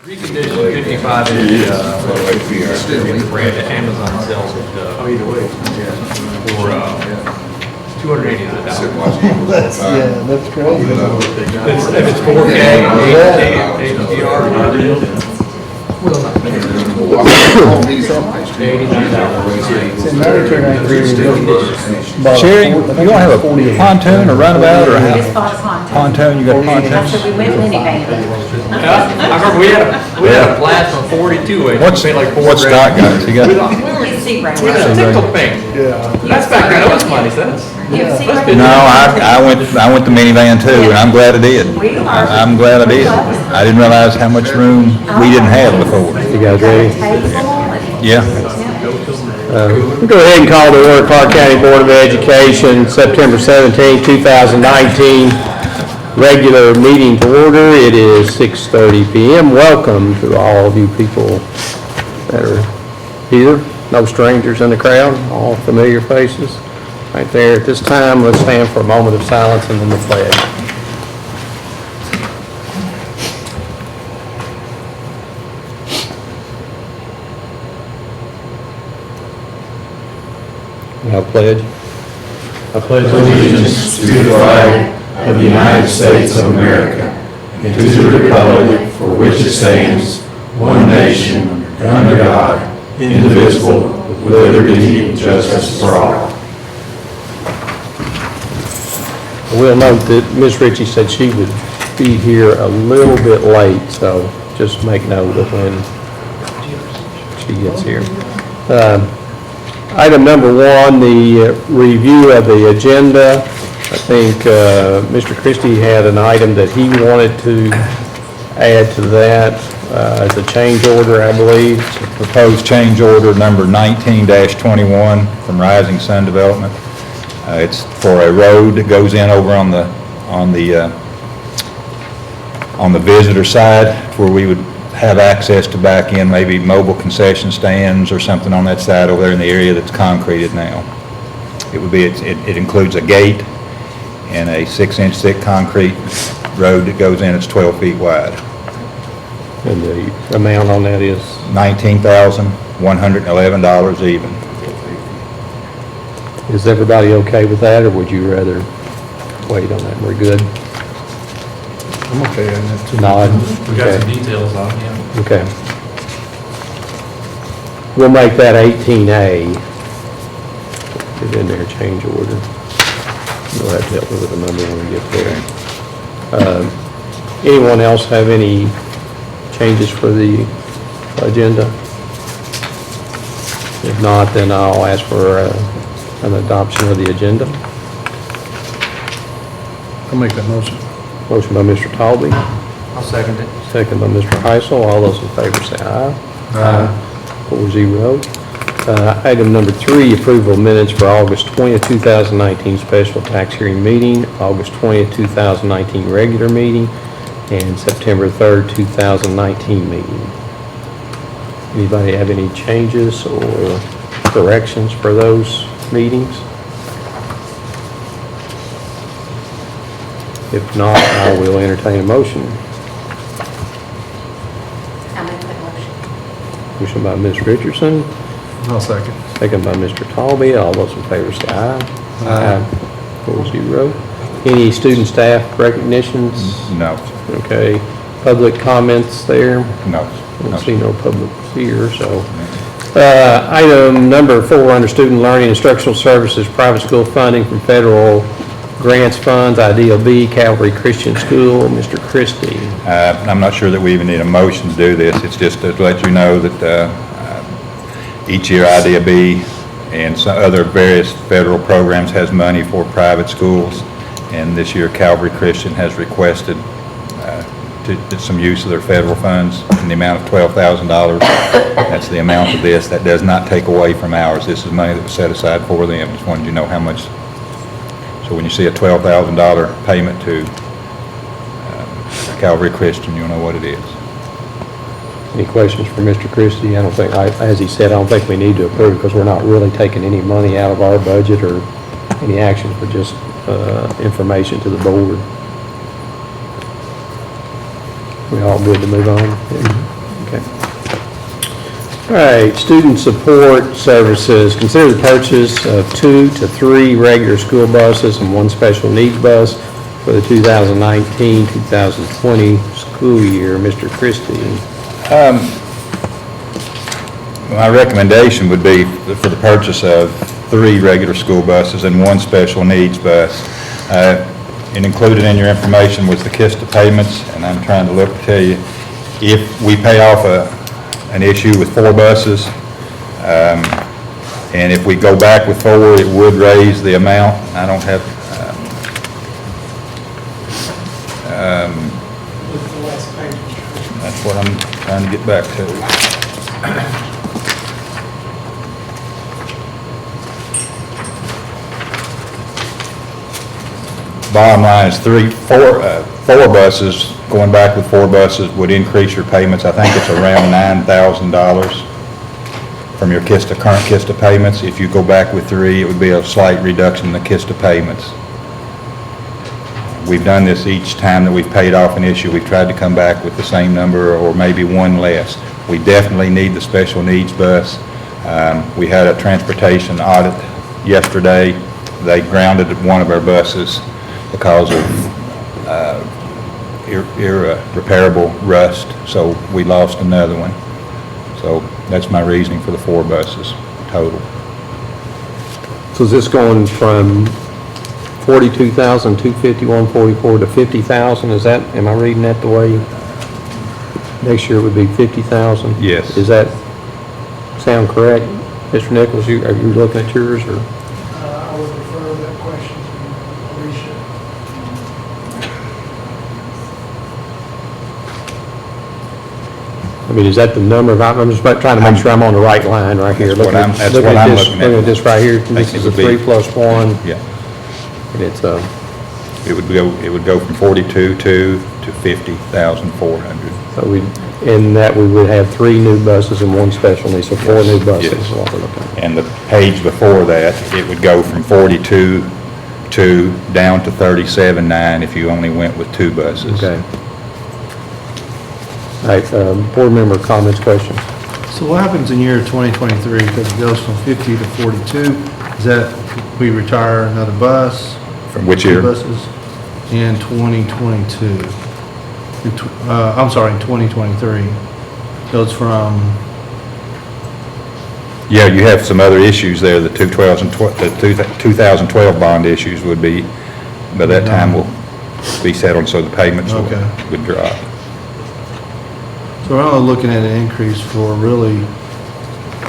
Reconditioned 55 inch brand that Amazon sells it for $280. That's great. If it's 4K, HDR, Sherry, you don't have a pontoon or runabout or a We just bought a pontoon? You got a I pontoon? said we went minivan. I remember we had a plasma 42 inch. What's like what's Scott got? You got? It's Sebring. We had a tickle pink. That's back then. That was money sense. No, I went the minivan too, and I'm glad I did. I'm glad I did. I didn't realize how much room we didn't have before. You guys ready? Yeah. We'll go ahead and call to order Clark County Board of Education, September 17, 2019, regular meeting to order. It is 6:30 p.m. Welcome to all of you people that are here. No strangers in the crowd, all familiar faces. Right there at this time, let's stand for a moment of silence and then the pledge. Now pledge. I pledge allegiance to the flag of the United States of America and to the republic for which it stands, one nation, under God, indivisible, with liberty and justice for all. We'll note that Ms. Ritchie said she would be here a little bit late, so just make note of when she gets here. Item number one, the review of the agenda. I think Mr. Christie had an item that he wanted to add to that as a change order, I believe. Proposed change order number 19-21 from Rising Sun Development. It's for a road that goes in over on the visitor side where we would have access to back in maybe mobile concession stands or something on that side over there in the area that's concreted now. It includes a gate and a 6-inch thick concrete road that goes in. It's 12 feet wide. And the amount on that is? $19,111 even. Is everybody okay with that, or would you rather wait on that? We're good? I'm okay on that too. Nod? We got Okay. some details on it, yeah. Okay. We'll make that 18A. Get in there, change order. You'll have to help me with the number when we get there. Anyone else have any changes for the agenda? If not, then I'll ask for an adoption of the agenda. I'll make that motion. Motion by Mr. Talby, I'll second it. second by Mr. Heisel. All those in favor say aye. Aye. 4-0. Item number 3, approval of minutes for August 20th, 2019 special tax hearing meeting, August 20th, 2019 regular meeting, and September 3rd, 2019 meeting. Anybody have any changes or corrections for those meetings? If not, I will entertain a motion. I'll make that motion. Motion by Ms. Richardson, I'll second. second by Mr. Talby. All those in favor say aye. Aye. 4-0. Any student staff recognitions? No. Okay. Public comments there? No. I don't see no public here, so. Item number 4, under student learning instructional services, private school funding from federal grants funds, Ideal B, Calvary Christian School, Mr. Christie. I'm not sure that we even need a motion to do this. It's just to let you know that each year Idea B and some other various federal programs has money for private schools, and this year Calvary Christian has requested some use of their federal funds in the amount of $12,000. That's the amount of this. That does not take away from ours. This is money that was set aside for them. Just wanted you to know how much. So when you see a $12,000 payment to Calvary Christian, you'll know what it is. Any questions for Mr. Christie? I don't think, as he said, I don't think we need to approve because we're not really taking any money out of our budget or any actions, but just information to the board. We all good to move on? right, student support services. Consider the purchase of 2 to 3 regular school buses and 1 special needs bus for the 2019-2020 school year. Mr. Christie. My recommendation would be for the purchase of 3 regular school buses and 1 special needs bus. And included in your information was the KISTA payments, and I'm trying to look to tell you, if we pay off an issue with 4 buses, and if we go back with 4, it would raise the amount. I don't have, that's what I'm trying to get back to. Bottom line is 4 buses, going back with 4 buses would increase your payments. I think it's around $9,000 from your current KISTA payments. If you go back with 3, it would be a slight reduction in the KISTA payments. We've done this each time that we've paid off an issue. We've tried to come back with the same number or maybe 1 less. We definitely need the special needs bus. We had a transportation audit yesterday. They grounded one of our buses because of irreparable rust, so we lost another one. So that's my reasoning for the 4 buses total. So is this going from $42,251.44 to $50,000? Is that, am I reading that the way? Next year it would be $50,000? Yes. Does that sound correct? Mr. Nichols, are you looking at yours, or? I would refer that question to Alicia. I mean, is that the number? I'm just trying to make sure I'm on the right line right here. That's what I'm looking at. Looking at this right here. This is a 3 plus 1. Yeah. And it's It would go from 42.2 to 50,400. so in that we would have 3 new buses and 1 special needs, so 4 new buses. Yes. is what we're looking at. And the page before that, it would go from 42.2 down to 37.9 if you only went with 2 buses. Okay. All right, board member comments, questions? So what happens in year 2023, because it goes from 50 to 42? Is that we retire another bus? From which 2 year? buses in 2022. I'm sorry, in 2023. Goes from, Yeah, you have some other issues there. The 2012 bond issues would be, by that time will be settled, so the payments Okay. would drop. so we're only looking at an increase for really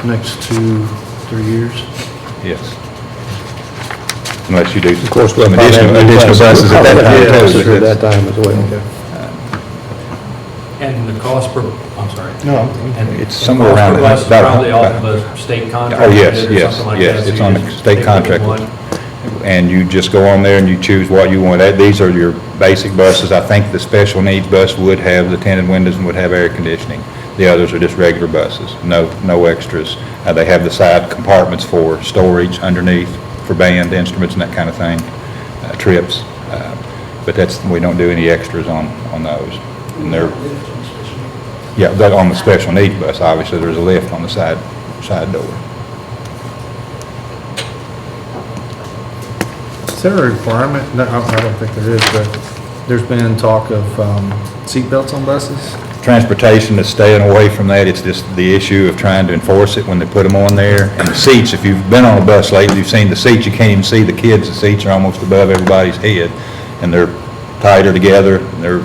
next 2-3 years? Yes. Unless you do, Of course, some additional buses at that time. Buses too. at that time as well. And the cost per, I'm sorry. No. And It's the somewhere cost per around bus is about- probably off of a state contract. Oh, yes, or yes, something like yes, that, so it's you on the just state pick contract. one. And you just go on there and you choose what you want. These are your basic buses. I think the special needs bus would have the tinted windows and would have air conditioning. The others are just regular buses, no extras. They have the side compartments for storage underneath, for band instruments and that kind of thing, trips. But we don't do any extras on those. And they're, yeah, but on the special needs bus, obviously, there's a lift on the side door. Is there a requirement? No, I don't think there is, but there's been talk of seat belts on buses? Transportation is staying away from that. It's just the issue of trying to enforce it when they put them on there. And the seats, if you've been on a bus lately, you've seen the seats, you can't even see the kids. The seats are almost above everybody's head, and they're tighter together. They're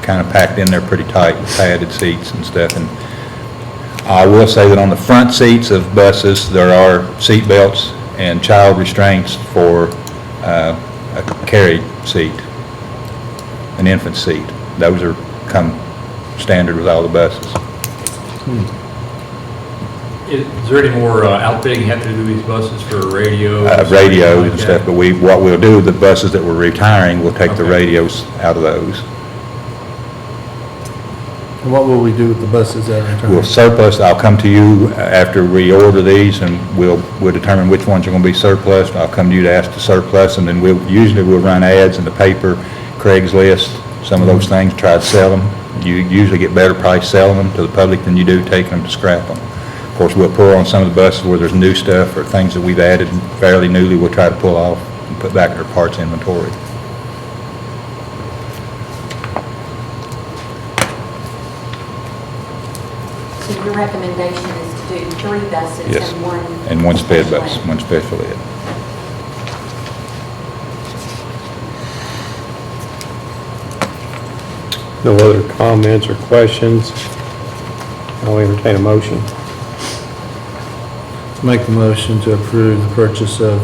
kind of packed in there pretty tight with padded seats and stuff. And I will say that on the front seats of buses, there are seat belts and child restraints for a carried seat, an infant seat. Those are come standard with all the buses. Is there any more outfitting you have to do with these buses for radio? Radios and stuff, but what we'll do, the buses that we're retiring, we'll take the Okay. radios out of those. And what will we do with the buses that are returned? We'll surplus, I'll come to you after we order these, and we'll determine which ones are gonna be surplus. I'll come to you to ask to surplus, and then usually we'll run ads in the paper, Craigslist, some of those things, try to sell them, You usually get better price selling them to the public than you do taking them to scrap them. Of course, we'll pull on some of the buses where there's new stuff or things that we've added fairly newly, we'll try to pull off and put back in our parts inventory. So your recommendation is to do 3 buses Yes. and one... And one sped special bus, ed. one special ed. No other comments or questions? I'll entertain a motion. Make the motion to approve the purchase of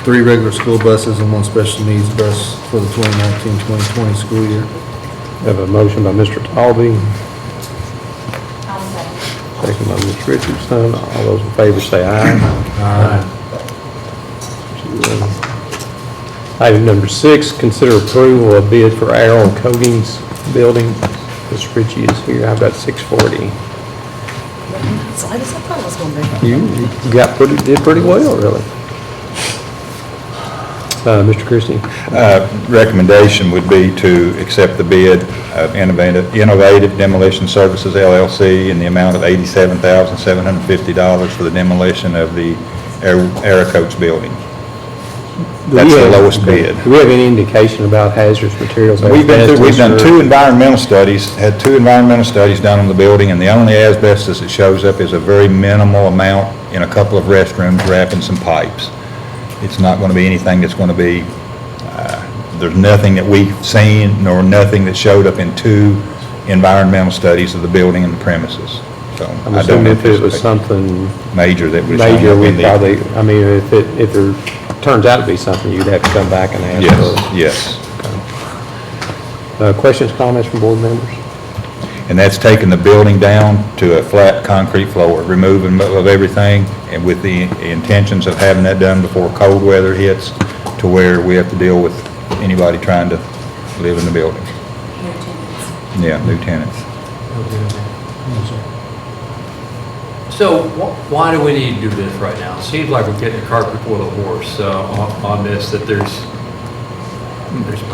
3 regular school buses and 1 special needs bus for the 2019-2020 school year. We have a motion by Mr. Talby, I'll second. second by Ms. Richardson. All those in favor say aye. Aye. Item number 6, consider approval of bid for Arrow Coatings Building. Ms. Ritchie is here. I've got 640. So I just thought it was gonna be. You did pretty well, really. Mr. Christie? Recommendation would be to accept the bid of Innovative Demolition Services LLC in the amount of $87,750 for the demolition of the Aerocoats building. That's the lowest bid. Do we have any indication about hazardous materials? We've done asbestos, 2 or- environmental studies, had 2 environmental studies done on the building, and the only asbestos that shows up is a very minimal amount in a couple of restrooms wrapping some pipes. It's not going to be anything that's going to be, there's nothing that we've seen, nor nothing that showed up in 2 environmental studies of the building and the premises. So I'm I don't assuming if it was anticipate something major that would have shown major, up we in the... probably, I mean, if there turns out to be something, you'd have to come back and ask for. Yes. Questions, comments from board members? And that's taking the building down to a flat concrete floor, removing of everything, and with the intentions of having that done before cold weather hits, to where we have to deal with anybody trying to live in the building. New tenants. Yeah, new tenants. So why do we need to do this right now? It seems like we're getting the cart before the horse on this, that there's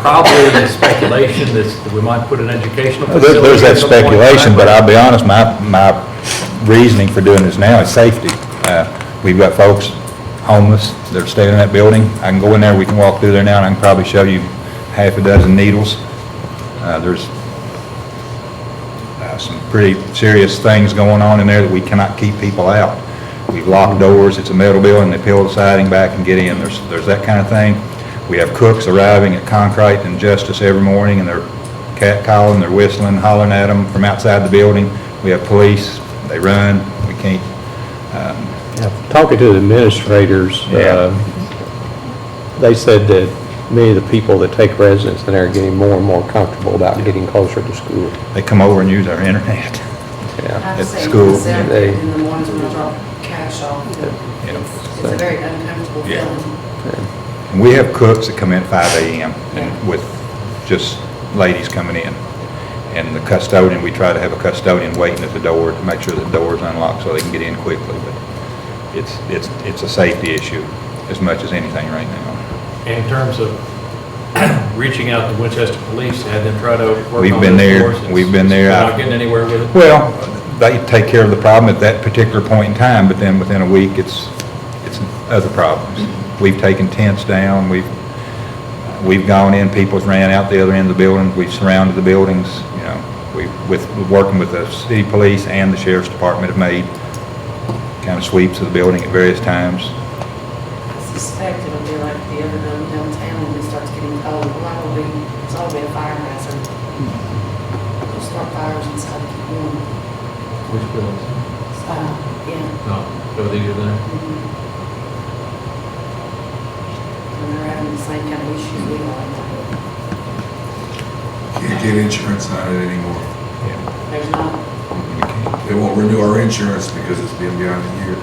probably this speculation that we might put an educational facility. There's that at some point in speculation, time, but I'll be honest, my reasoning for doing this now is safety. We've got folks homeless that are staying in that building. I can go in there, we can walk through there now, and I can probably show you half a dozen needles. There's some pretty serious things going on in there that we cannot keep people out. We've locked doors, it's a metal building, they peel the siding back and get in. There's that kind of thing. We have cooks arriving at Concrete and Justice every morning, and they're catcalling, they're whistling, hollering at them from outside the building. We have police, they run, we can't, Talking to the administrators, Yeah. they said that many of the people that take residence in there are getting more and more comfortable about getting closer to school. they come over and use our internet. Yeah. At I've seen school, myself they- in the mornings when I drop cash off. You know. It's a very uncomfortable Yeah. feeling. And we have cooks that come in at 5 a.m. and with just ladies coming in. And the custodian, we try to have a custodian waiting at the door to make sure the door is unlocked so they can get in quickly. But it's a safety issue as much as anything right now. In terms of reaching out to Winchester Police, had them try to work We've on been this there. for us, and We've been there. we're not getting anywhere with it? Well, they take care of the problem at that particular point in time, but then within a week, it's other problems. We've taken tents down, we've gone in, people's ran out the other end of the building, we've surrounded the buildings, you know. Working with the city police and the sheriff's department have made kind of sweeps of the building at various times. I suspect it'll be like the other downtown when it starts getting cold. It's all be a fire hazard. They'll start fires inside to keep warm. Which buildings? Yeah. No, go these are there. And they're having the same kind of issues we are. Can't get insurance on it anymore. There's not. We can't. They won't renew our insurance because it's been beyond a year.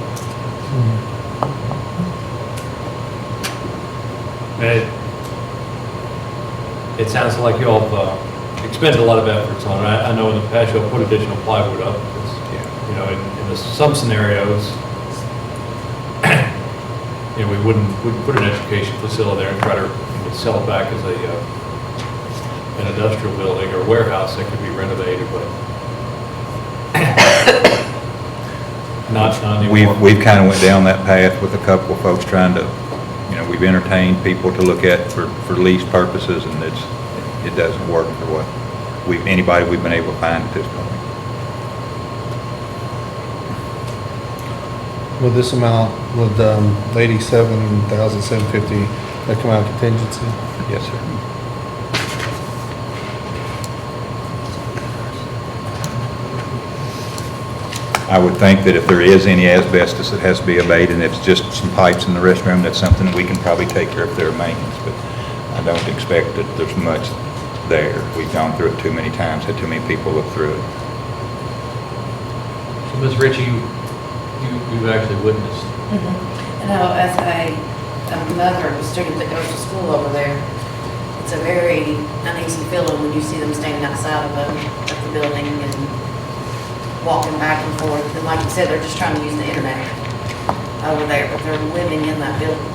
And it sounds like you all have expended a lot of efforts on it. I know in the past you'll put additional plywood up. You know, in some scenarios, you know, we wouldn't put an education facility there and try to sell it back as a an industrial building or warehouse that could be renovated, but not anymore. We've kind of went down that path with a couple of folks trying to, we've entertained people to look at for lease purposes, and it doesn't work for what anybody we've been able to find at this point. With this amount, with $87,750, that come out of contingency? Yes, sir. I would think that if there is any asbestos that has to be abated, and it's just some pipes in the restroom, that's something that we can probably take care of their maintenance, but I don't expect that there's much there. We've gone through it too many times, had too many people look through it. So, Ms. Ritchie, you've actually witnessed. I know, as a mother of a student that goes to school over there, it's a very uneasy feeling when you see them standing outside of the building and walking back and forth. And like you said, they're just trying to use the internet over there, but they're living in that building.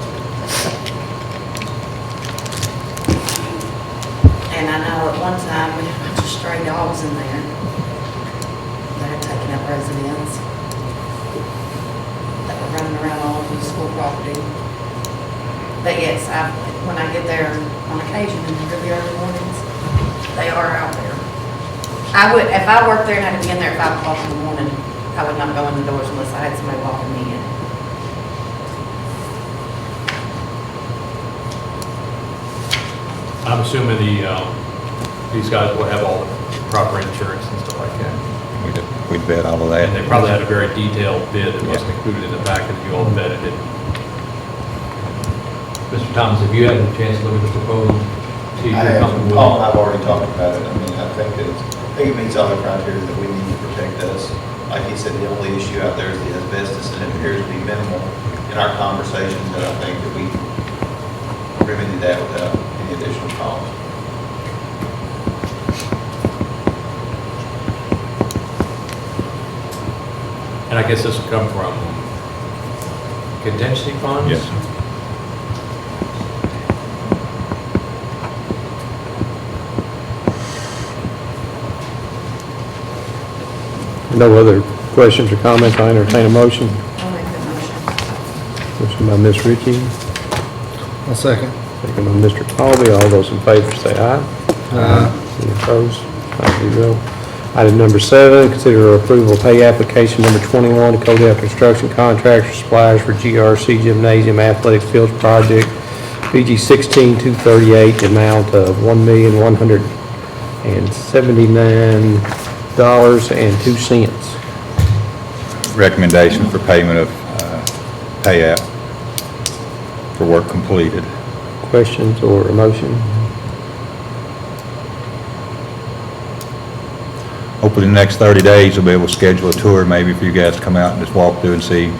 And I know at one time, we had a bunch of stray dogs in there that had taken up residence, that were running around all over the school property. But yes, when I get there on occasion in the really early mornings, they are out there. If I worked there and had to be in there at 5 o'clock in the morning, I would not go in the doors unless I had somebody walking me in. I'm assuming these guys will have all the proper insurance and stuff like that. We'd vet all of that. And they probably had a very detailed bid that wasn't included in the packet that you all vetted it. Mr. Thomas, have you had a chance to look at the proposal? See if you're comfortable with it? I've already talked about it. I mean, I think it meets all the criteria that we need to protect us. Like he said, the only issue out there is the asbestos, and it appears to be minimal in our conversations, that I think that we remedied that without any additional cost. And I guess this will come from contingency funds? Yes. No other questions or comments, I entertain a motion. I'll make that motion. Motion by Ms. Ritchie, I'll second. second by Mr. Colby. All those in favor say aye. Aye. Any opposed? 5-0. Item number 7, consider approval of pay application number 21 to Codell Construction Contractor Suppliers for GRC Gymnasium Athletic Fields Project, BG 16238, the amount of $1,179.02. Recommendation for payment of payout for work completed. Questions or a motion? Hopefully in the next 30 days, we'll be able to schedule a tour maybe for you guys to come out and just walk through and see.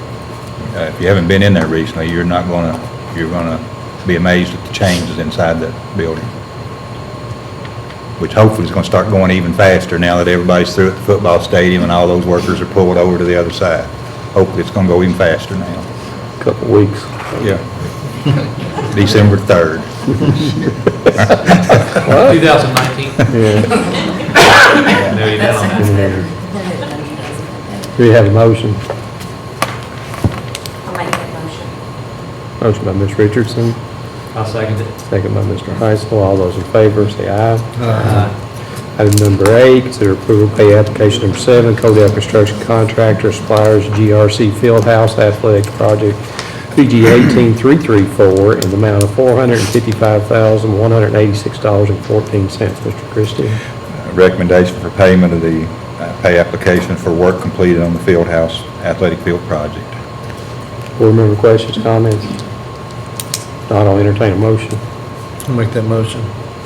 If you haven't been in there recently, you're gonna be amazed at the changes inside that building, which hopefully is gonna start going even faster now that everybody's through at the football stadium and all those workers are pulled over to the other side. Hopefully it's gonna go even faster now. Couple weeks. Yeah. December 3rd. 2019? Yeah. No, you don't. Do we have a motion? I'll make that motion. Motion by Ms. Richardson, I'll second it. second by Mr. Heisel. All those in favor say aye. Aye. Item number 8, consider approval of pay application number 7, Codell Construction Contractor Suppliers GRC Fieldhouse Athletic Project, BG 18334, in the amount of $455,186.14. Mr. Christie. Recommendation for payment of the pay application for work completed on the Fieldhouse Athletic Field Project. Board member questions, comments? Not, I'll entertain a motion. I'll make that motion.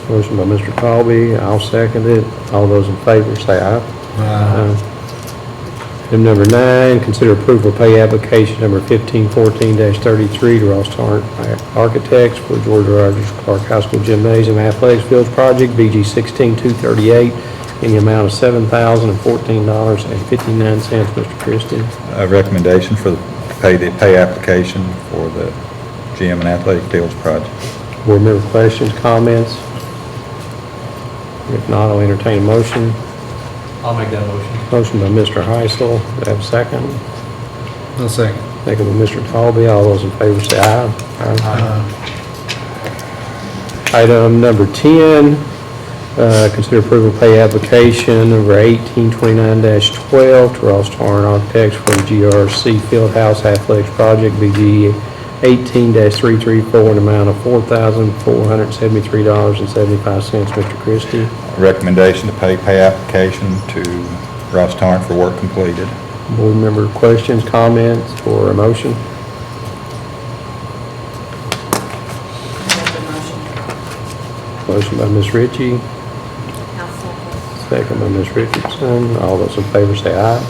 Motion by Mr. Colby, I'll second it. All those in favor say aye. Aye. Item number 9, consider approval of pay application number 1514-33 to Ross Tarrant Architects for George Rogers Clark High School Gymnasium Athletics Fields Project, BG 16238, in the amount of $7,014.59. Mr. Christie. Recommendation for the pay application for the gym and athletic fields project. Board member questions, comments? If not, I'll entertain a motion. I'll make that motion. Motion by Mr. Heisel. Do I have a second? No second. Second by Mr. Talby. All those in favor say aye. Item number 10, consider approval of pay application number 1829-12 to Ross Torrent Architects for the GRC Fieldhouse Athletics Project, BG 18-334, an amount of $4,473.75. Mr. Christie. Recommendation to pay application to Ross Torrent for work completed. Board member questions, comments, or a motion? Make the motion. Motion by Ms. Ritchie, I'll second. second by Ms. Richardson. All those in favor say aye.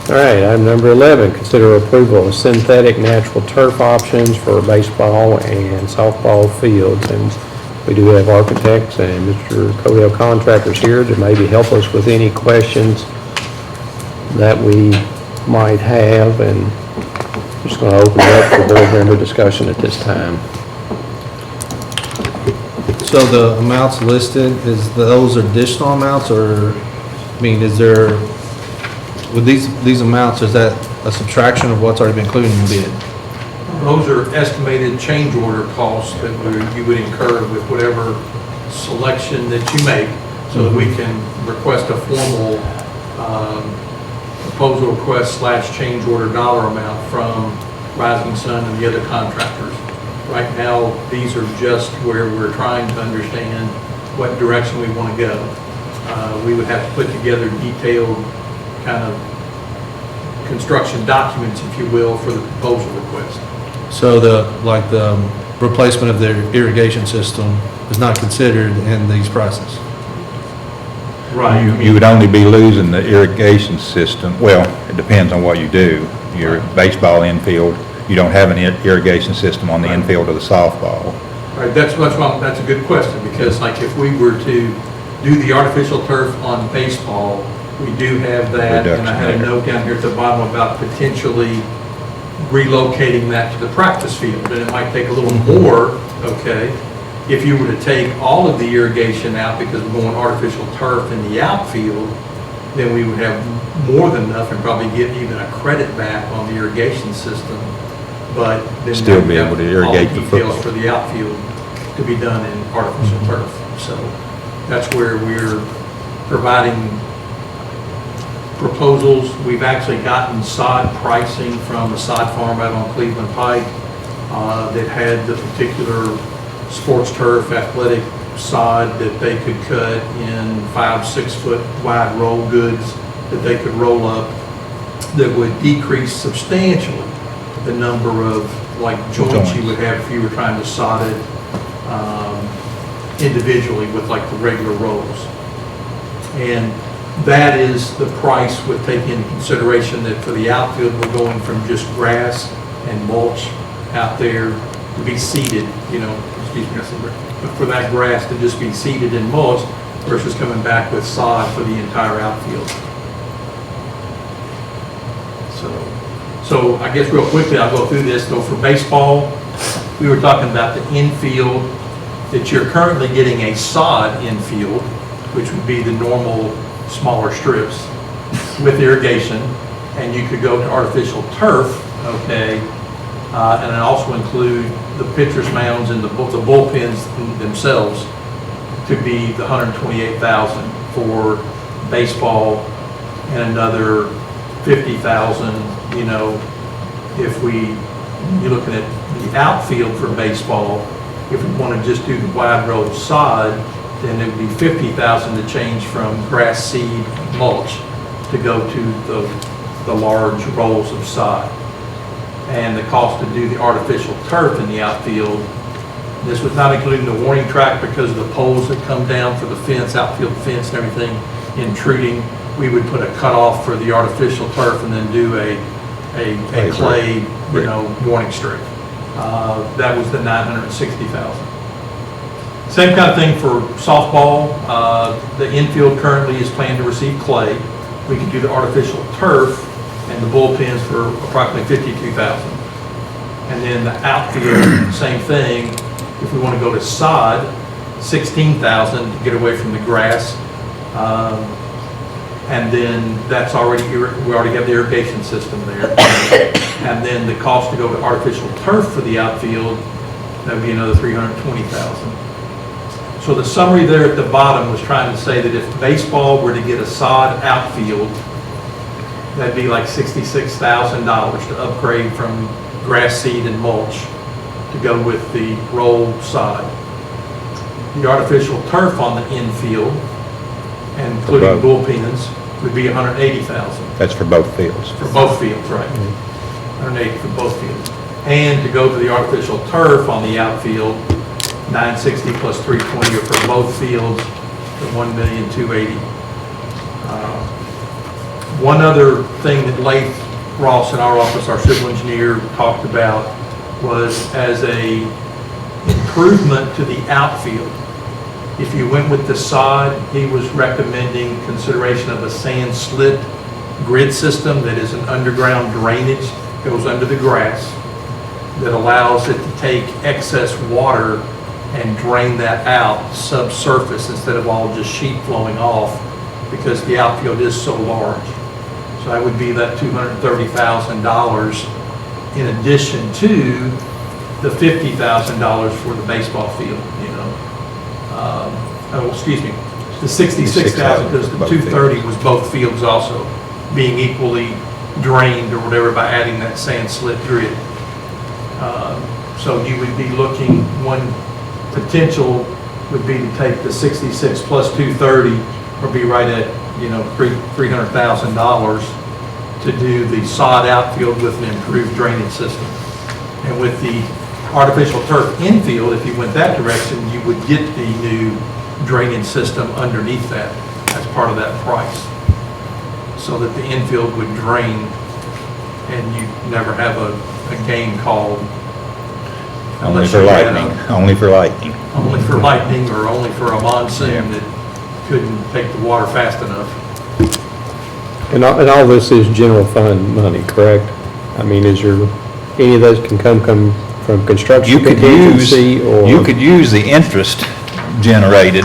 All right, item number 11, consider approval of synthetic natural turf options for baseball and softball fields. And we do have architects and Mr. Cohill contractors here to maybe help us with any questions that we might have. And just going to open it up for board member discussion at this time. So the amounts listed, those additional amounts, or, I mean, is there, with these amounts, is that a subtraction of what's already been included in the bid? Those are estimated change order costs that you would incur with whatever selection that you make, so that we can request a formal proposal request / change order dollar amount from Rising Sun and the other contractors. Right now, these are just where we're trying to understand what direction we want to go. We would have to put together detailed kind of construction documents, if you will, for the proposal request. So the replacement of their irrigation system is not considered in these prices? Right. You would only be losing the irrigation system. Well, it depends on what you do. Your baseball infield, you don't have an irrigation system on the infield of the softball. Right, that's a good question, because like if we were to do the artificial turf on baseball, we do have that, and I had a note down here at the bottom about potentially relocating that to the practice field, and it might take a little more, okay, if you were to take all of the irrigation out, because we're going artificial turf in the outfield, then we would have more than enough and probably get even a credit back on the irrigation system, but then Still be able to irrigate the all the details football. for the outfield to be done in artificial turf. So that's where we're providing proposals. We've actually gotten sod pricing from a sod farm out on Cleveland Pike that had the particular sports turf athletic sod that they could cut in 5-6 foot wide roll goods that they could roll up, that would decrease substantially the number of like joints you would have if you were trying to sod it individually with like the regular rolls. And that is the price with taking into consideration that for the outfield, we're going from just grass and mulch out there to be seeded, excuse me, but for that grass to just be seeded and mulched versus coming back with sod for the entire outfield. So I guess real quickly, I'll go through this. So for baseball, we were talking about the infield, that you're currently getting a sod infield, which would be the normal smaller strips with irrigation, and you could go to artificial turf, okay, and it also include the pitcher's mounds and the bullpens themselves to be the $128,000 for baseball, and another $50,000, if you're looking at the outfield for baseball, if we want to just do the wide row sod, then it would be $50,000 to change from grass seed mulch to go to the large rolls of sod. And the cost to do the artificial turf in the outfield, this was not including the warning track because of the poles that come down for the fence, outfield fence and everything intruding. We would put a cutoff for the artificial turf and then do a clay, warning strip. That was the $960,000. Same kind of thing for softball. The infield currently is planned to receive clay. We could do the artificial turf and the bullpens for approximately $52,000. And then the outfield, same thing. If we want to go to sod, $16,000 to get away from the grass. And then that's already, we already have the irrigation system there. And then the cost to go to artificial turf for the outfield, that would be another $320,000. So the summary there at the bottom was trying to say that if baseball were to get a sod outfield, that'd be like $66,000 to upgrade from grass seed and mulch to go with the rolled sod. The artificial turf on the infield, and including bullpens, would be $180,000. That's for both fields. For both fields, right. 180 for both fields. And to go to the artificial turf on the outfield, 960 plus 320 are for both fields, at $1,280,000. One other thing that Lath Ross in our office, our civil engineer, talked about was as a improvement to the outfield. If you went with the sod, he was recommending consideration of a sand slit grid system that is an underground drainage, goes under the grass, that allows it to take excess water and drain that out subsurface instead of all just sheet flowing off, because the outfield is so large. So that would be that $230,000 in addition to the $50,000 for the baseball field, you know. Excuse me, the $66,000, because the $230,000 was both fields also being equally drained or whatever by adding that sand slit grid. So you would be looking, one potential would be to take the 66 plus 230, or be right at, you know, $300,000 to do the sod outfield with an improved drainage system. And with the artificial turf infield, if you went that direction, you would get the new drainage system underneath that as part of that price, so that the infield would drain and you never have a game called. Only for lightning, only for lightning. Only for lightning, or only for a monsoon that couldn't take the water fast enough. And all this is general fund money, correct? I mean, is there, any of those can come from construction You could use, contingency, or? you could use the interest generated,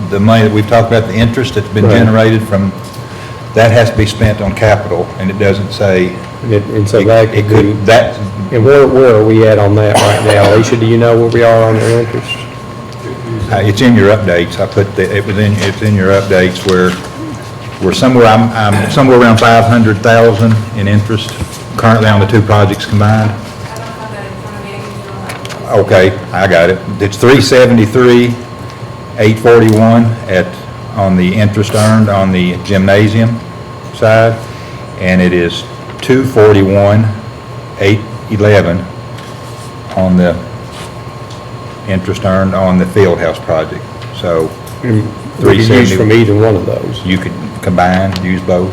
the money that we've talked about, the interest that's been Right. generated from, that has to be spent on capital, and it doesn't say. And so that It could be, could, that, and where are we at on that right now? Alicia, do you know where we are on the interest? it's in your updates, I put the, it's in your updates where we're somewhere, I'm somewhere around 500,000 in interest currently on the two projects combined. I don't have that in front of me, I can do all that. Okay, I got it. It's 373,841 on the interest earned on the gymnasium side, and it is 241,811 on the interest earned on the field house project. So We could use from either one of those, you could combine, use both.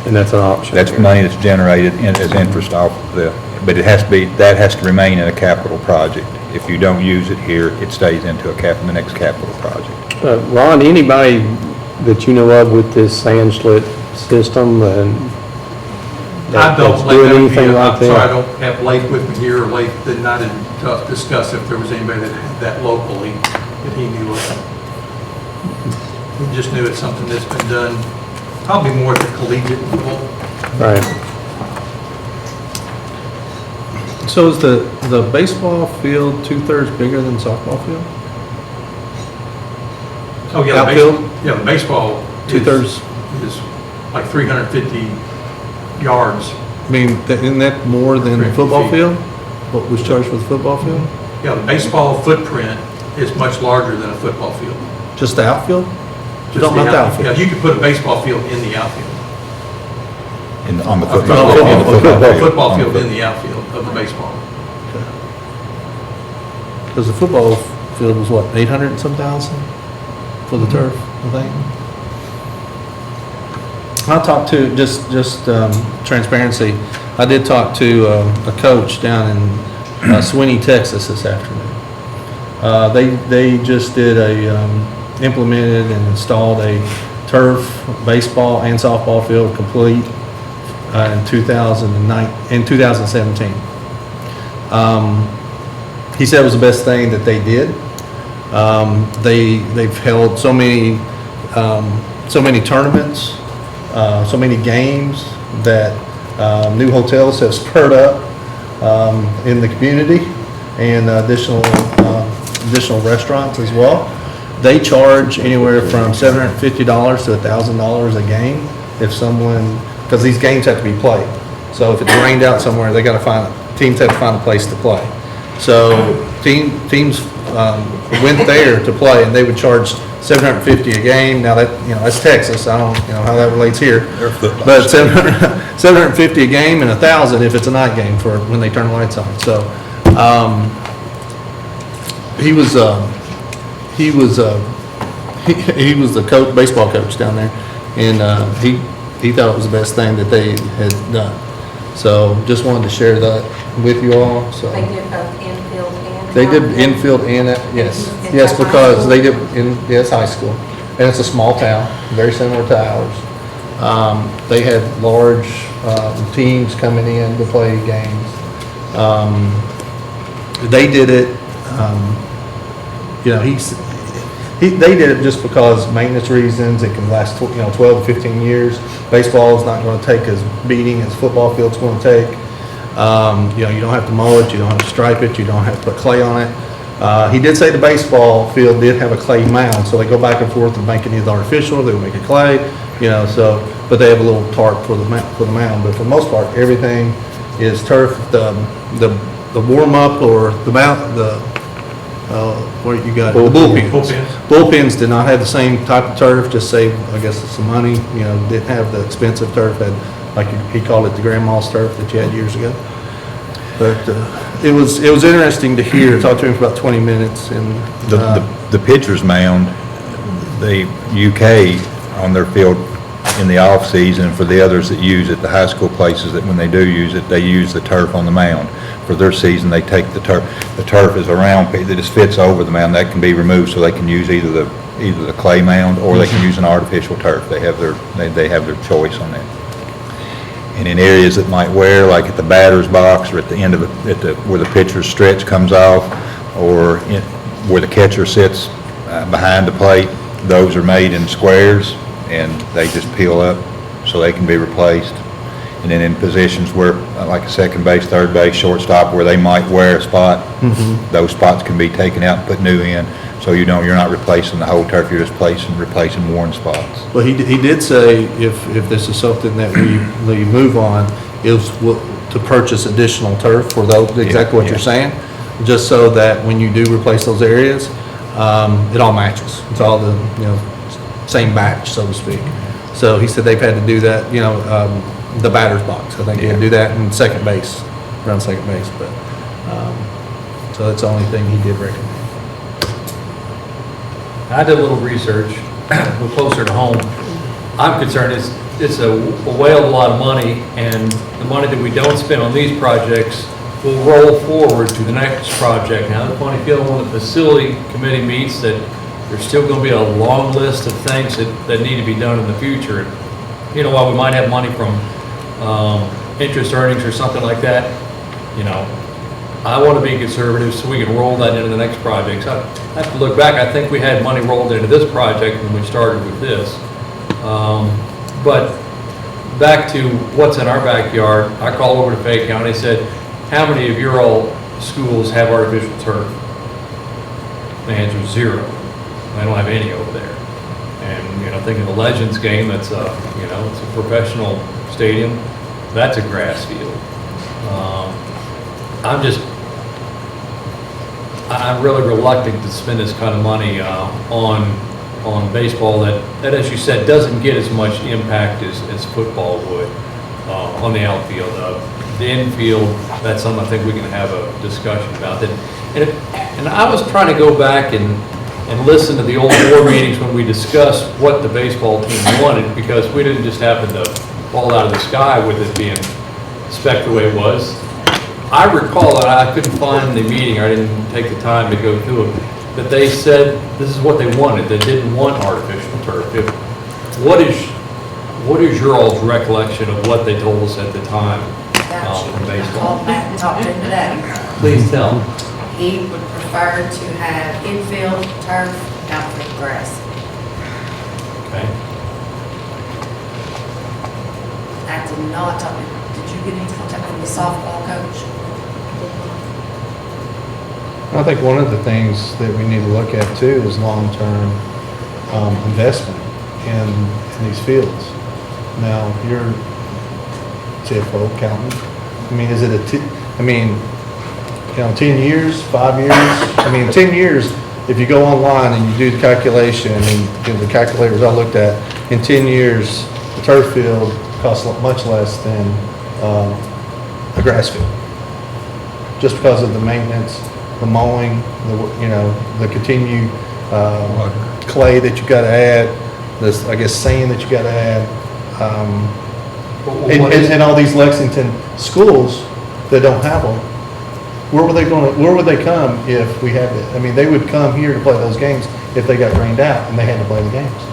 and that's an option. That's money that's generated as interest off the, but it has to be, that has to remain in a capital project. If you don't use it here, it stays into the next capital project. Ron, anybody that you know of with this sand slit system and I don't, that's doing anything I'm like sorry, I that? don't have Lath with me here, or Lath did not discuss if there was anybody that had that locally that he knew of. We just knew it's something that's been done probably more at the collegiate level. Right. So is the baseball field 2/3 bigger than softball field? Oh, yeah, Outfield? the baseball is 2/3? is like 350 yards. I mean, isn't that more than the 350 football feet. field? What was charged for the football field? Yeah, the baseball footprint is much larger than a football field. Just the outfield? Just Talking about the outfield? Yeah, you could put a baseball field in the outfield. On the A football football field in the outfield of the baseball. Because the football field was what, 800 and some thousand for the turf, I think? I talked to, just transparency, I did talk to a coach down in Swinney, Texas this afternoon. They just did implemented and installed a turf, baseball and softball field complete in 2017. he said it was the best thing that they did. They've held so many tournaments, so many games that new hotels have spurred up in the community, and additional restaurants as well. They charge anywhere from $750 to $1,000 a game if someone, because these games have to be played. So if it's rained out somewhere, teams have to find a place to play. So teams went there to play, and they would charge $750 a game. Now that's Texas. I don't how that relates here. But $750 a game and $1,000 if it's a night game for when they turn the lights on. So he was the baseball coach down there, and he thought it was the best thing that they had done. So just wanted to share that with you all. So They did both infield and. they did outfield? infield and yes, It's yes, a high because school? they did it's high school, and it's a small town, very similar to ours. They had large teams coming in to play games. They did it. They did it just because maintenance reasons. It can last 12 to 15 years. Baseball is not going to take as beating as football field's going to take. You don't have to mow it, you don't have to stripe it, you don't have to put clay on it. He did say the baseball field did have a clay mound, so they go back and forth and make it either artificial or they make it clay. But they have a little tarp for the mound. But for the most part, everything is turf. The warm up or the mount what you got? The bullpens. Bullpens did not have the same type of turf, just saved, I guess, some money. Didn't have the expensive turf, had, like he called it, the grandma's turf that you had years ago. But it was interesting to talk to him for about 20 minutes. And The pitcher's mound, the UK on their field in the off-season, for the others that use it, the high school places, that when they do use it, they use the turf on the mound. For their season, they take the turf. The turf is a round piece that just fits over the mound. That can be removed, so they can use either the clay mound or they can use an artificial turf. They have their choice on that. And in areas that might wear, like at the batter's box or at the end of where the pitcher's stretch comes off, or where the catcher sits behind the plate, those are made in squares and they just peel up so they can be replaced. And then in positions where, like a second base, third base, shortstop, where they might wear a spot, those spots can be taken out and put new in. So you're not replacing the whole turf, you're just replacing worn spots. Well, he did say if this is something that we move on, is to purchase additional turf for those, exactly what you're saying, just so that when you do replace those areas, it all matches. It's all the same batch, so to speak. So he said they've had to do that. The batter's box. I think he had to do that in second base, around second base. But so that's the only thing he did recommend. I did a little research, we're closer to home. I'm concerned it's a whale of a lot of money, and the money that we don't spend on these projects will roll forward to the next project. Now, the funny feeling when the facility committee meets that there's still going to be a long list of things that need to be done in the future. While we might have money from interest earnings or something like that, I want to be conservative so we can roll that into the next project. So I have to look back. I think we had money rolled into this project when we started with this. But back to what's in our backyard, I called over to Fayette County and said, how many of your all schools have artificial turf? The answer is 0. They don't have any over there. And, thinking the Legends game, that's it's a professional stadium. That's a grass field. I'm really reluctant to spend this kind of money on baseball that, as you said, doesn't get as much impact as football would on the outfield. The infield, that's something I think we can have a discussion about. And I was trying to go back and listen to the old board meetings when we discussed what the baseball team wanted, because we didn't just happen to fall out of the sky with it being spec the way it was. I recall that I couldn't find the meeting, I didn't take the time to go through it, that they said this is what they wanted. They didn't want artificial turf. What is your all's recollection of what they told us at the time from I baseball? called back and talked to him today. Please tell. he would prefer to have infield, turf, outfield grass. Okay. I did not talk, did you get any contact with the softball coach? I think one of the things that we need to look at too is long-term investment in these fields. Now, you're CFO, accountant. I mean, is it I mean, 10 years, 5 years? I mean, 10 years, if you go online and you do the calculation, and the calculators I looked at, in 10 years, the turf field costs much less than a grass field. Just because of the maintenance, the mowing, the continued clay that you gotta add, this, I guess, sand that you gotta add. And all these Lexington schools that don't have them, where would they come if we had it? I mean, they would come here to play those games if they got rained out and they had to play the games.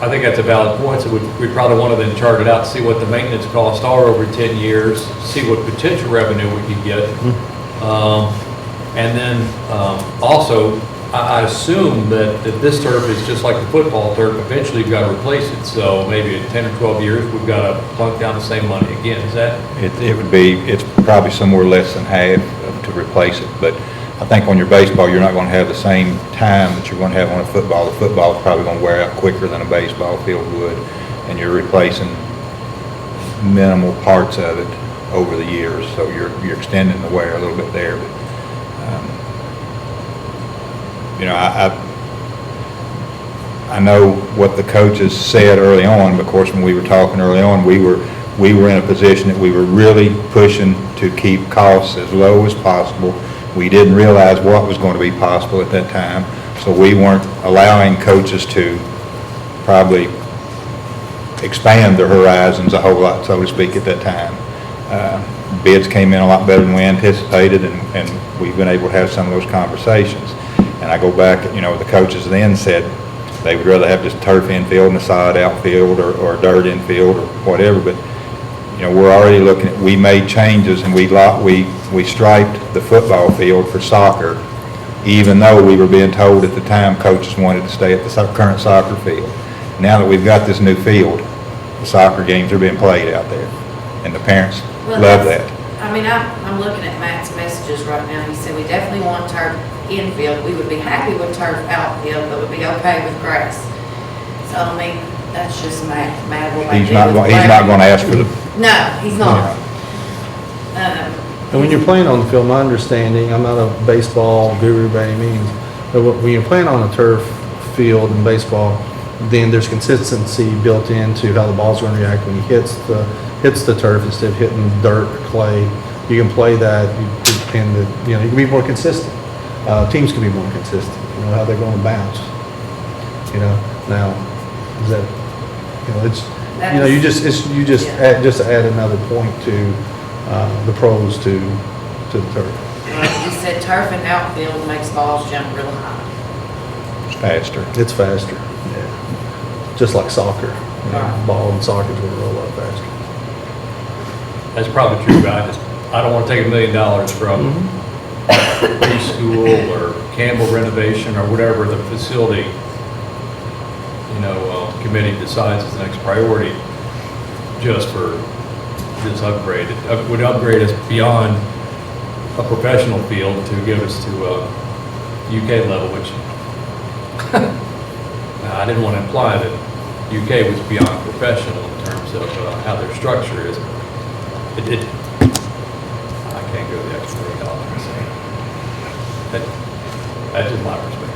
I think that's a valid point, so we probably want to then chart it out, see what the maintenance costs are over 10 years, see what potential revenue we could get. And then also, I assume that this turf is just like the football turf, eventually you've got to replace it, so maybe in 10 or 12 years, we've got to plunk down the same money again, is that? It's probably somewhere less than half to replace it, but I think on your baseball, you're not going to have the same time that you're going to have on a football. The football is probably going to wear out quicker than a baseball field would, and you're replacing minimal parts of it over the years, so you're extending the wear a little bit there. But I know what the coaches said early on, but of course, when we were talking early on, we were in a position that we were really pushing to keep costs as low as possible. We didn't realize what was going to be possible at that time, so we weren't allowing coaches to probably expand their horizons a whole lot, so to speak, at that time. Bids came in a lot better than we anticipated, and we've been able to have some of those conversations. And I go back, the coaches then said they would rather have just turf infield and a sod outfield or dirt infield or whatever, but we're already looking at, we made changes and we striped the football field for soccer, even though we were being told at the time coaches wanted to stay at the current soccer field. Now that we've got this new field, the soccer games are being played out there, and the parents love that. I mean, I'm looking at Matt's messages right now. He said, we definitely want turf infield. We would be happy with turf outfield, but would be okay with grass. So, I mean, that's just Matt. He's not going to ask for the... No, he's not. And when you're playing on the field, my understanding, I'm not a baseball guru by any means, but when you're playing on a turf field in baseball, then there's consistency built into how the ball's going to react when he hits the turf instead of hitting dirt or clay. You can play that, and you can be more consistent. Teams can be more consistent. How they're going to bounce. Now is that it's you just add another point to the pros to the turf. You said turf and outfield makes balls jump real high. It's faster. It's faster. Yeah. Just like soccer. Right. Ball and soccer's going to roll up faster. That's probably true, but I don't want to take $1 million from preschool or Campbell renovation or whatever the facility, committee decides is the next priority just for this upgrade. It would upgrade us beyond a professional field to give us to UK level, which I didn't want to imply that UK was beyond professional in terms of how their structure is. I can't go the extra $1 million and say. That's just my perspective.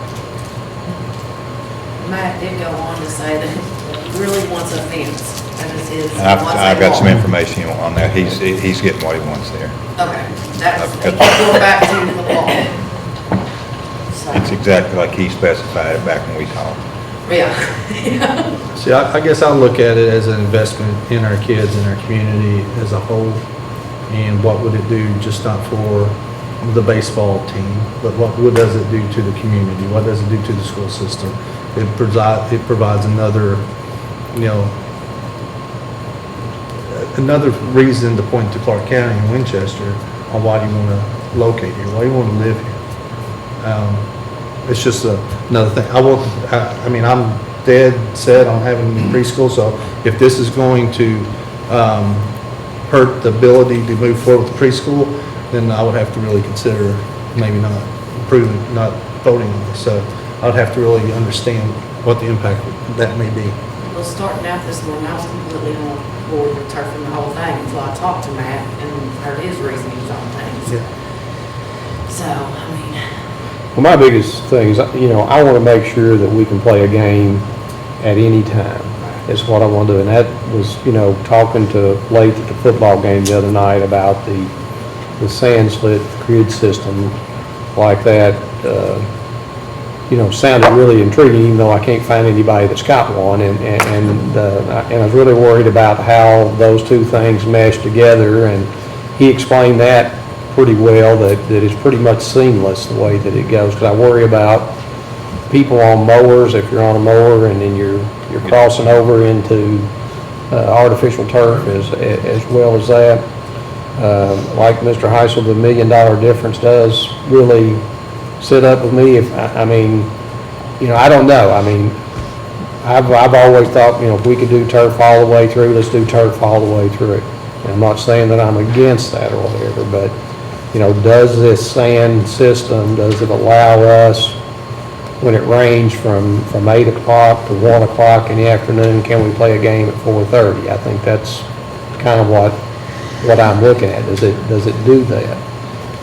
Matt did go on to say that he really wants a fence. That is his. And I've got some information on that. He's getting what he wants there. Okay, that's, he can go back to the wall. So, It's exactly like he specified it back when we talked. yeah. See, I guess I look at it as an investment in our kids and our community as a whole. And what would it do, just not for the baseball team, but what does it do to the community? What does it do to the school system? It provides another, another reason to point to Clark County and Winchester on why you want to locate here, why you want to live here. It's just another thing. I mean, I'm dead set on having preschool, so if this is going to hurt the ability to move forward with preschool, then I would have to really consider maybe not approving, not voting on this. So I'd have to really understand what the impact of that may be. Well, starting out this morning, I was completely on board with turfing the whole thing until I talked to Matt and heard his reasonings on things. Yeah. So, I mean, Well, my biggest thing is, I want to make sure that we can play a game at any time. Is what I want to do. And that was, talking to Lath at the football game the other night about the sand slit grid system like that, sounded really intriguing, even though I can't find anybody that's got one. And I was really worried about how those two things mesh together. And he explained that pretty well, that it's pretty much seamless the way that it goes. Because I worry about people on mowers, if you're on a mower and then you're crossing over into artificial turf as well as that. Like Mr. Heisel, the $1 million difference does really sit up with me. I don't know. I've always thought, if we could do turf all the way through, let's do turf all the way through. And I'm not saying that I'm against that or whatever, but, does this sand system, does it allow us, when it rains from 8 o'clock to 1 o'clock in the afternoon, can we play a game at 4:30? I think that's kind of what I'm looking at. Does it do that?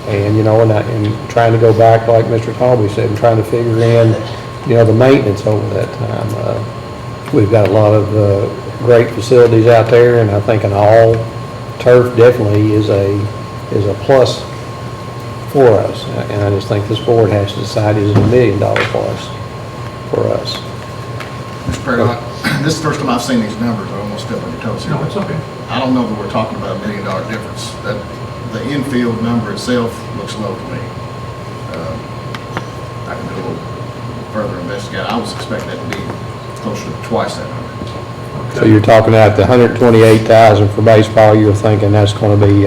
And, and trying to go back, like Mr. Talby said, and trying to figure in, the maintenance over that time. We've got a lot of great facilities out there, and I think an all turf definitely is a plus for us. And I just think this board has to decide, is it $1 million plus for us? Mr. President, this is the first time I've seen these numbers. I almost stepped on your toes here. No, it's okay. I don't know that we're talking about $1 million difference. That the infield number itself looks low to me. I can do a little further investigate. I was expecting that to be closer to twice that number. So you're talking about the 128,000 for baseball, you're thinking that's going to be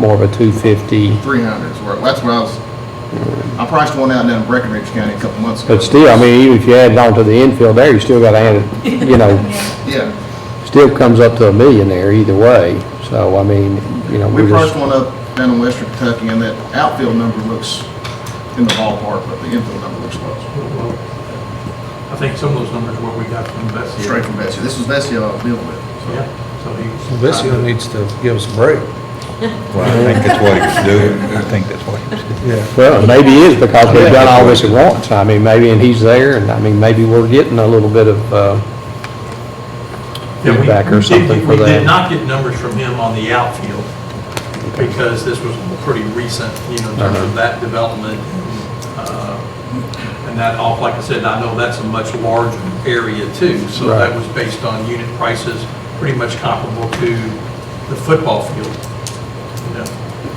more of a 250. 300 is where, that's where I priced one out down in Breckenridge County a couple months ago. But still, even if you add it on to the infield there, you still got to add it, Yeah. still comes up to $1 million there either way. So, We we're priced just, one up down in Western Kentucky, and that outfield number looks in the ballpark, but the infield number looks low. Well, I think some of those numbers were we got from Bessie. Straight from Bessie. This was Bessie I was dealing with. So. Yeah, so he was. Vesio needs to give us a break. Well, I think that's what he was doing. I think that's what he was doing. Yeah. well, maybe it is because we've done all this at once. Maybe, and he's there, and maybe we're getting a little bit of feedback or something for We did that. not get numbers from him on the outfield because this was pretty recent, in terms of that development. And that, like I said, I know that's a much larger area too. So Right. that was based on unit prices, pretty much comparable to the football field.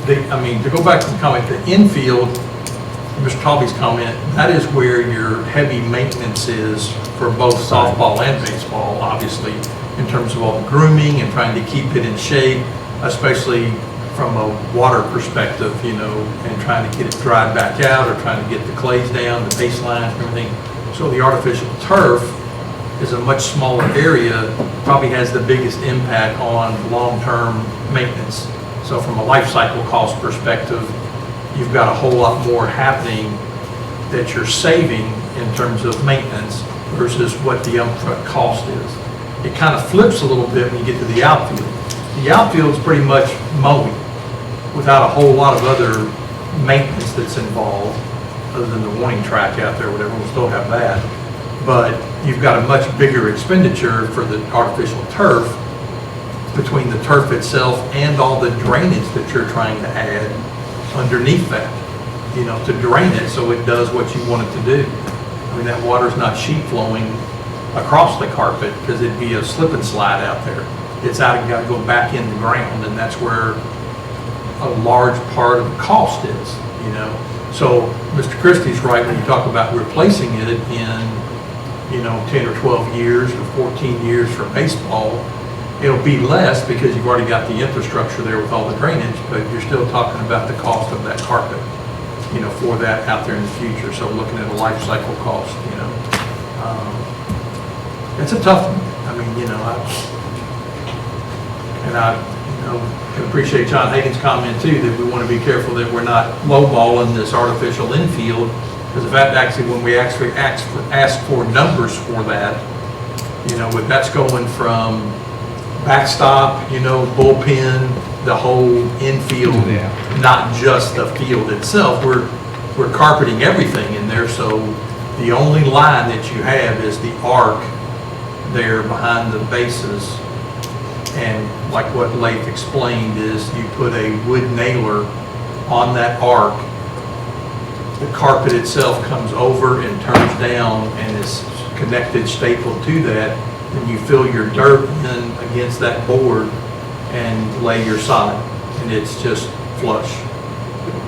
To go back to the comment, the infield, Mr. Talby's comment, that is where your heavy maintenance is for both softball and baseball, obviously, in terms of all the grooming and trying to keep it in shape, especially from a water perspective, and trying to get it dried back out or trying to get the clays down, the baselines and everything. So the artificial turf is a much smaller area, probably has the biggest impact on long-term maintenance. So from a life cycle cost perspective, you've got a whole lot more happening that you're saving in terms of maintenance versus what the upfront cost is. It kind of flips a little bit when you get to the outfield. The outfield's pretty much mowing without a whole lot of other maintenance that's involved, other than the warning track out there, whatever, we'll still have that. But you've got a much bigger expenditure for the artificial turf between the turf itself and all the drainage that you're trying to add underneath that, to drain it so it does what you want it to do. That water's not sheet flowing across the carpet because it'd be a slip and slide out there. It's got to go back in the ground, and that's where a large part of the cost is, So Mr. Christie's right when you talk about replacing it in, 10 or 12 years or 14 years for baseball. It'll be less because you've already got the infrastructure there with all the drainage, but you're still talking about the cost of that carpet. for that out there in the future. So looking at a life cycle cost, it's a tough one. I mean, I can appreciate John Hayden's comment too, that we want to be careful that we're not lowballing this artificial infield, because in fact, actually, when we actually ask for numbers for that, that's going from backstop, bullpen, the whole infield, not just the field itself. We're carpeting everything in there, so the only line that you have is the arc there behind the bases. And like what Leif explained is you put a wood nailer on that arc. The carpet itself comes over and turns down and is connected, stapled to that. Then you fill your dirt in against that board and lay your sod, and it's just flush.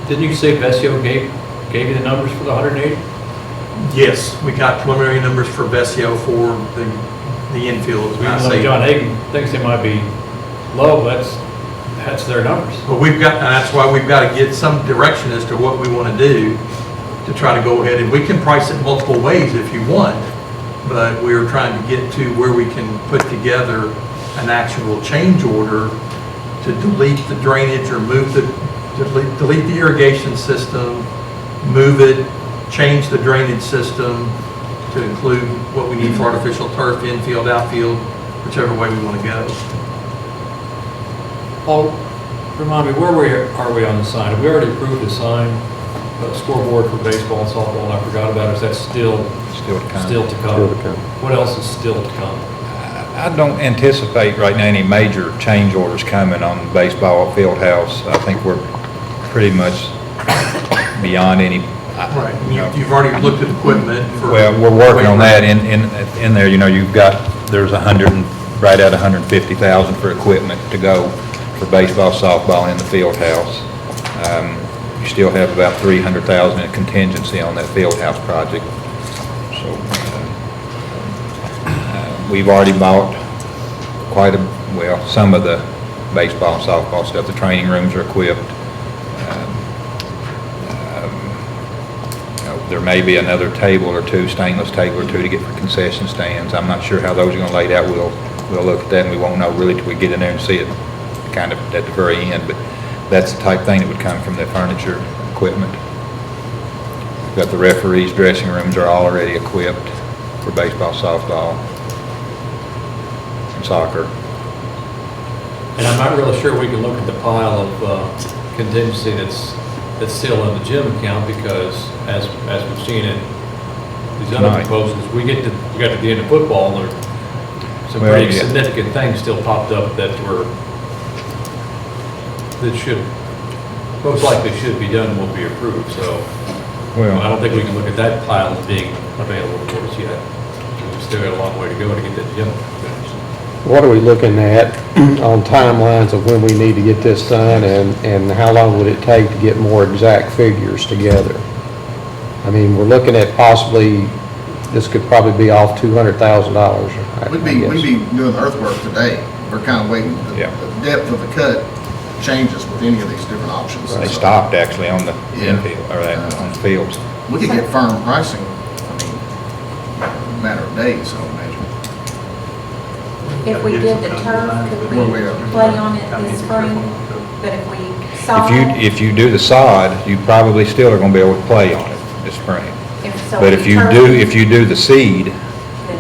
Didn't you say Vesio gave you the numbers for the 180? Yes, we got preliminary numbers for Vesio for the infield. Even though John Hagan thinks they might be low, that's their numbers. But and that's why we've got to get some direction as to what we want to do to try to go ahead, and we can price it multiple ways if you want, but we're trying to get to where we can put together an actual change order to delete the drainage or delete the irrigation system, move it, change the drainage system to include what we need for artificial turf, infield, outfield, whichever way we want to go. Paul, remind me, where are we on the sign? Have we already approved the sign, scoreboard for baseball and softball, and I forgot about it? Is that still to come? Still to come. What else is still to come? I don't anticipate right now any major change orders coming on the baseball field house. I think we're pretty much beyond any. Right, you've already looked at equipment for. Well, we're working on that in there, there's right at 150,000 for equipment to go for baseball, softball in the field house. You still have about 300,000 in contingency on that field house project. So, we've already bought some of the baseball and softball stuff. The training rooms are equipped. There may be another table or two, stainless table or two to get for concession stands. I'm not sure how those are going to lay out. We'll look at that, and we won't know really till we get in there and see it kind of at the very end. But that's the type thing that would come from the furniture equipment. We've got the referees' dressing rooms are already equipped for baseball, softball, and soccer. And I'm not really sure we can look at the pile of contingency that's still in the gym account, because as we've seen in these other proposals, we got to the end of football, and there are some pretty significant things still popped up that should most likely should be done and will be approved. So I don't think we can look at that pile as being available for us yet. We've still got a long way to go to get that gym finished. What are we looking at on timelines of when we need to get this done, and how long would it take to get more exact figures together? I mean, we're looking at possibly, this could probably be off $200,000. We'd be doing the earthwork today. We're kind of waiting. The depth of the cut changes with any of these different options. They stopped actually on the infield, or on the fields. We could get firm pricing, in a matter of days, I would imagine. If we did the turf, could we play on it this spring? But if we sod. If you do the sod, you probably still are going to be able to play on it this spring. But if you do the seed,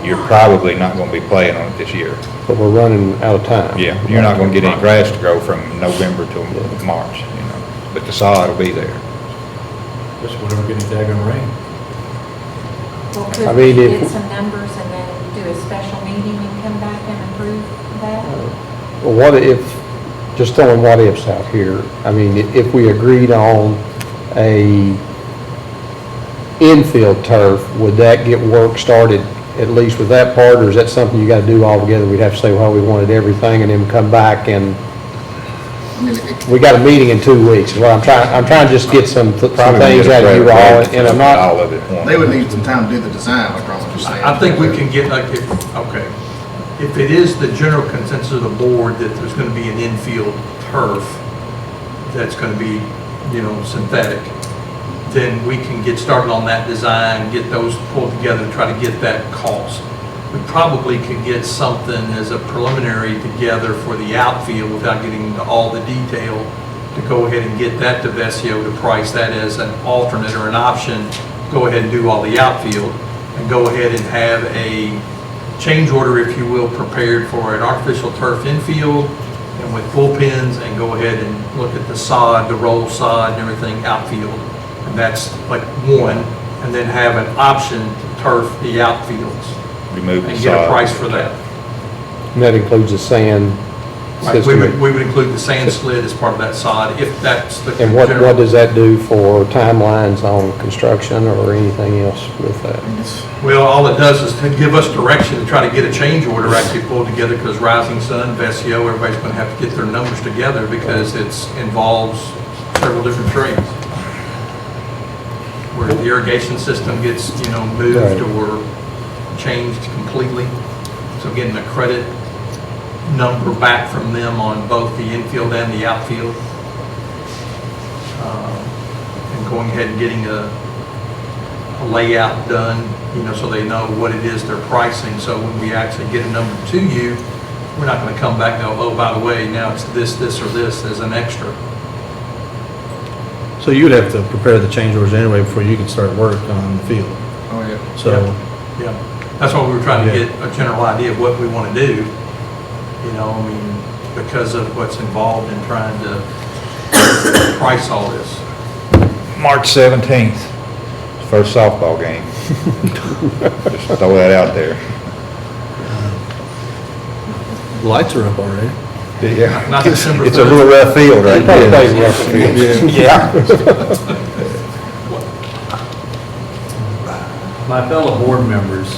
you're probably not going to be playing on it this year. But we're running out of time. Yeah, you're not going to get any grass to grow from November till March, But the sod will be there. Just whenever we get a daggone rain. Well, could we get some numbers and then do a special meeting and come back and approve that? Well, what if, just throwing what ifs out here, I mean, if we agreed on a infield turf, would that get work started at least with that part, or is that something you got to do all together? We'd have to say, well, we wanted everything, and then come back and, we got a meeting in 2 weeks. Well, I'm trying to just get some things out of you all, and I'm not. All of it. They would need some time to do the design, I promise you. I think we can get if it is the general consensus of the board that there's going to be an infield turf that's going to be, synthetic, then we can get started on that design, get those pulled together, and try to get that cost. We probably could get something as a preliminary together for the outfield without getting into all the detail, to go ahead and get that to Vesio to price that as an alternate or an option. Go ahead and do all the outfield, and go ahead and have a change order, if you will, prepared for an artificial turf infield and with bullpens, and go ahead and look at the sod, the roll sod and everything outfield. And that's like one, and then have an option to turf the outfields Remove the and get a sod. price for that. And that includes the sand Right, we system. would include the sand slid as part of that sod, if that's the. And what general- does that do for timelines on construction or anything else with that? Well, all it does is to give us direction to try to get a change order actually pulled together, because Rising Sun, Vesio, everybody's going to have to get their numbers together, because it's involves several different trades. Where the irrigation system gets, moved Right. or changed completely. So getting a credit number back from them on both the infield and the outfield. And going ahead and getting a layout done, so they know what it is they're pricing. So when we actually get a number to you, we're not going to come back and go, oh, by the way, now it's this, this, or this as an extra. So you'd have to prepare the change orders anyway before you can start work on the field. Oh, yeah. So, Yeah, that's why we were trying to Yeah. get a general idea of what we want to do, because of what's involved in trying to price all this. March 17th, first softball game. Just throw that out there. lights are up already. Yeah. Not December It's a little rough field right Probably now. plays rough field. Yeah. My fellow board members,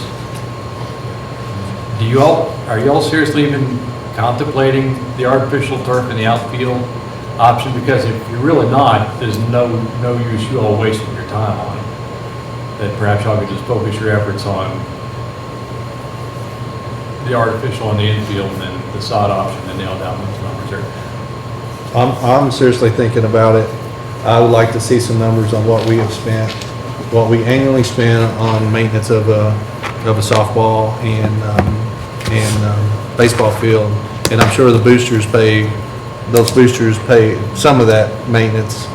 are you all seriously even contemplating the artificial turf in the outfield option? Because if you're really not, there's no use you all wasting your time on it. That perhaps y'all could just focus your efforts on the artificial on the infield and then the sod option and nail down those numbers there. I'm seriously thinking about it. I would like to see some numbers on what we have spent, what we annually spend on maintenance of a softball and baseball field. And I'm sure those boosters pay some of that maintenance.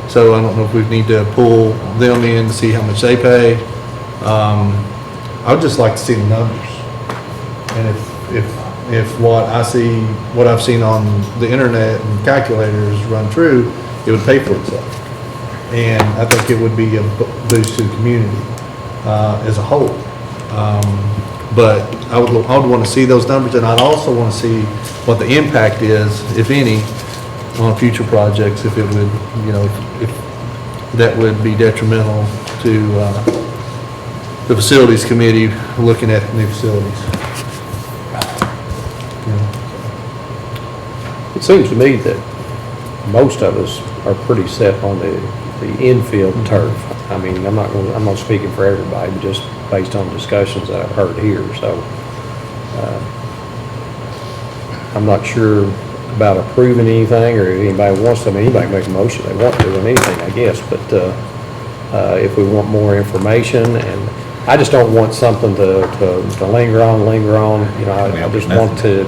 So I don't know if we need to pull them in to see how much they pay. I would just like to see the numbers. And if what I've seen on the internet and calculators run true, it would pay for itself. And I think it would be a boost to the community as a whole. But I would want to see those numbers, and I'd also want to see what the impact is, if any, on future projects, if it would, if that would be detrimental to the facilities committee looking at new facilities. It seems to me that most of us are pretty set on the infield turf. I mean, I'm not speaking for everybody, but just based on discussions that I've heard here, so I'm not sure about approving anything, or if anybody wants to. Anybody can make a motion they want to on anything, I guess, but if we want more information, and I just don't want something to linger on. I just want to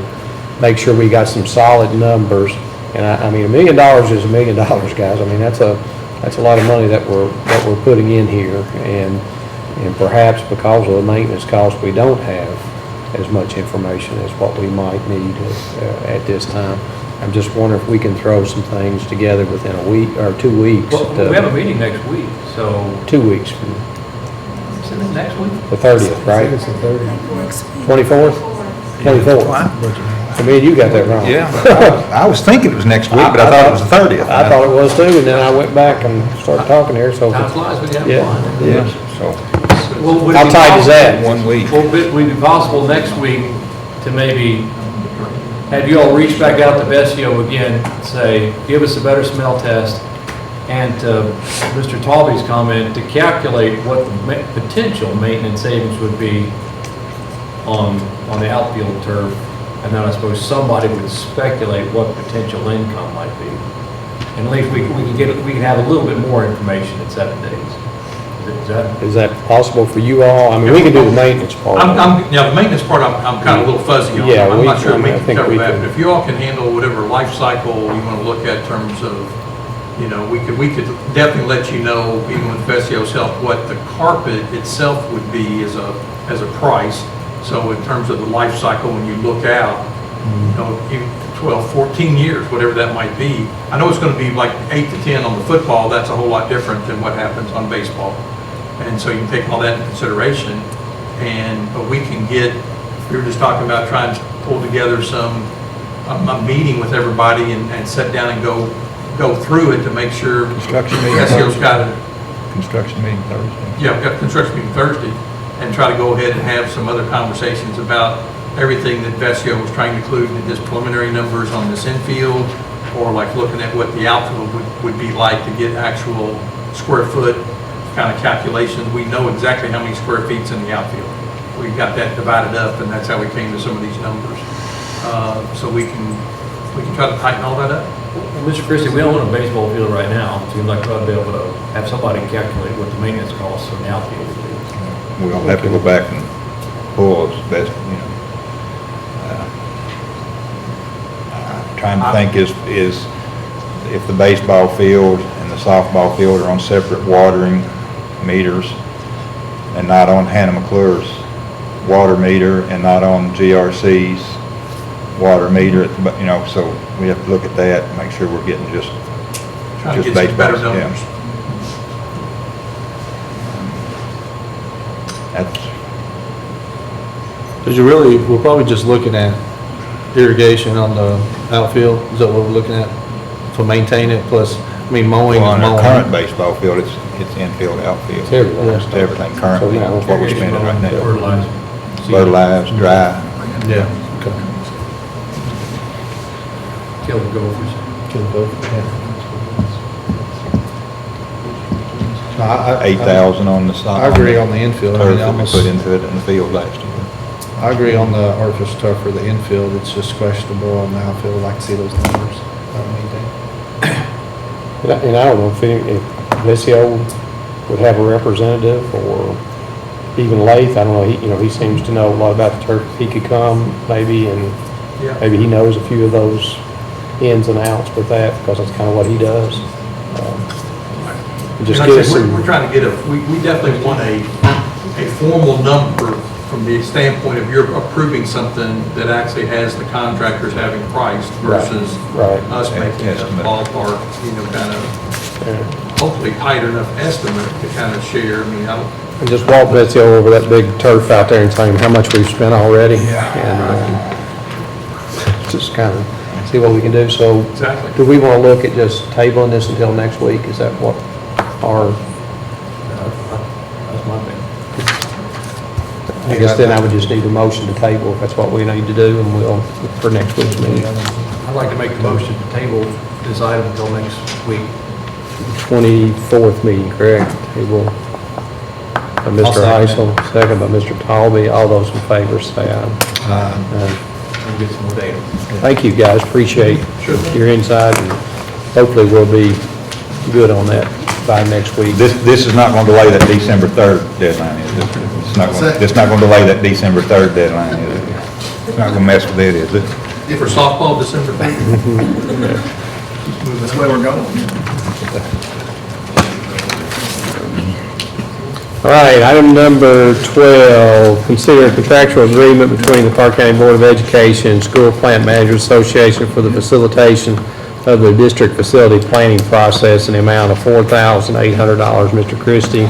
make sure we got some solid numbers. And I mean, $1 million is $1 million, guys. I mean, that's a lot of money that we're putting in here, and perhaps because of the maintenance cost, we don't have as much information as what we might need at this time. I'm just wondering if we can throw some things together within a week or 2 weeks. Well, we have a meeting next week, so 2 weeks from is it next week? the 30th, right? It's the 30th. 24th? 24th. I mean, you got that wrong. Yeah, I was thinking it was next week, but I thought it was the 30th. I thought it was too, and then I went back and started talking here, so. Time flies when you have Yeah, fun. yeah. So, Well, would it How be tight is possible- that? 1 week. Well, would it be possible next week to maybe have you all reach back out to Vesio again, say, give us a better smell test, and to Mr. Talby's comment, to calculate what the potential maintenance savings would be on the outfield turf, and then I suppose somebody would speculate what potential income might be. And at least we can have a little bit more information in 7 days. Is that possible for you all? I mean, we can do the maintenance part. Yeah, the maintenance part, I'm kind of a little fuzzy on. Yeah, I'm not sure we I can think cover we that, can. but if you all can handle whatever life cycle you want to look at in terms of, we could definitely let you know, even with Vessio's help, what the carpet itself would be as a price. So in terms of the life cycle, when you look out, even 12, 14 years, whatever that might be. I know it's going to be like 8 to 10 on the football. That's a whole lot different than what happens on baseball. And so you can take all that into consideration. But we can we were just talking about trying to pull together a meeting with everybody and sit down and go through it to make sure. Construction meeting Vessio's got it. Construction meeting Thursday. Yeah, we've got a construction meeting Thursday, and try to go ahead and have some other conversations about everything that Vessio was trying to include in his preliminary numbers on this infield, or like looking at what the outfield would be like to get actual square foot kind of calculations. We know exactly how many square feet's in the outfield. We got that divided up, and that's how we came to some of these numbers. So we can try to tighten all that up. Well, Mr. Christie, we don't want a baseball field right now. It seems like we ought to be able to have somebody calculate what the maintenance costs on the outfield would be. We'll have to go back and pull as best, trying to think is if the baseball field and the softball field are on separate watering meters and not on Hannah McClure's water meter and not on GRC's water meter, so we have to look at that and make sure we're getting just Trying to get some better numbers. That's, we're probably just looking at irrigation on the outfield, is that what we're looking at? To maintain it, plus, mowing well, on and our mowing. current baseball field, it's infield, outfield. It's everything. It's everything currently, So now- what we're spending right now. Fertilizer. Fertilized, dry. Yeah, okay. Kill the gophers. No, I- 8,000 on the side. I agree on the infield. I Turf mean, that we almost, put into it in the field last year. I agree on the artificial turf for the infield. It's just questionable on the outfield. I'd like to see those numbers. And I don't know if Vessio would have a representative, or even Lath, I don't know, he seems to know a lot about the turf. He could come maybe, and Yeah. maybe he knows a few of those ins and outs with that, because that's kind of what he does. Just Like I give us said, some, we're trying to get we definitely want a formal number from the standpoint of you're approving something that actually has the contractors having priced versus right. us making a Estimate. ballpark, kind of hopefully tight enough estimate to kind of share. I mean, I don't, And just walk Betsy over that big turf out there and tell him how much we've spent already. And just kind of see what we can do. So exactly. do we want to look at just tabling this until next week? Is that what our, That's my thing. I guess then I would just need a motion to table if that's what we need to do, and we'll, for next week's meeting. I'd like to make the motion to table this item until next week. 24th meeting, correct? Table by Mr. second Heisel, second by Mr. Talby. All those in favor say aye. We'll get some more data. Thank you, guys. Appreciate your insight, and hopefully we'll be good on that by next week. This is not going to delay that December 3rd deadline, is it? It's not going to delay that December 3rd deadline, is it? It's not going to mess with it, is it? For softball, December 3rd. That's the way we're going. All right, item number 12, consider a contractual agreement between the Clark County Board of Education and School Plant Managers Association for the facilitation of the district facility planning process in the amount of $4,800. Mr. Christie.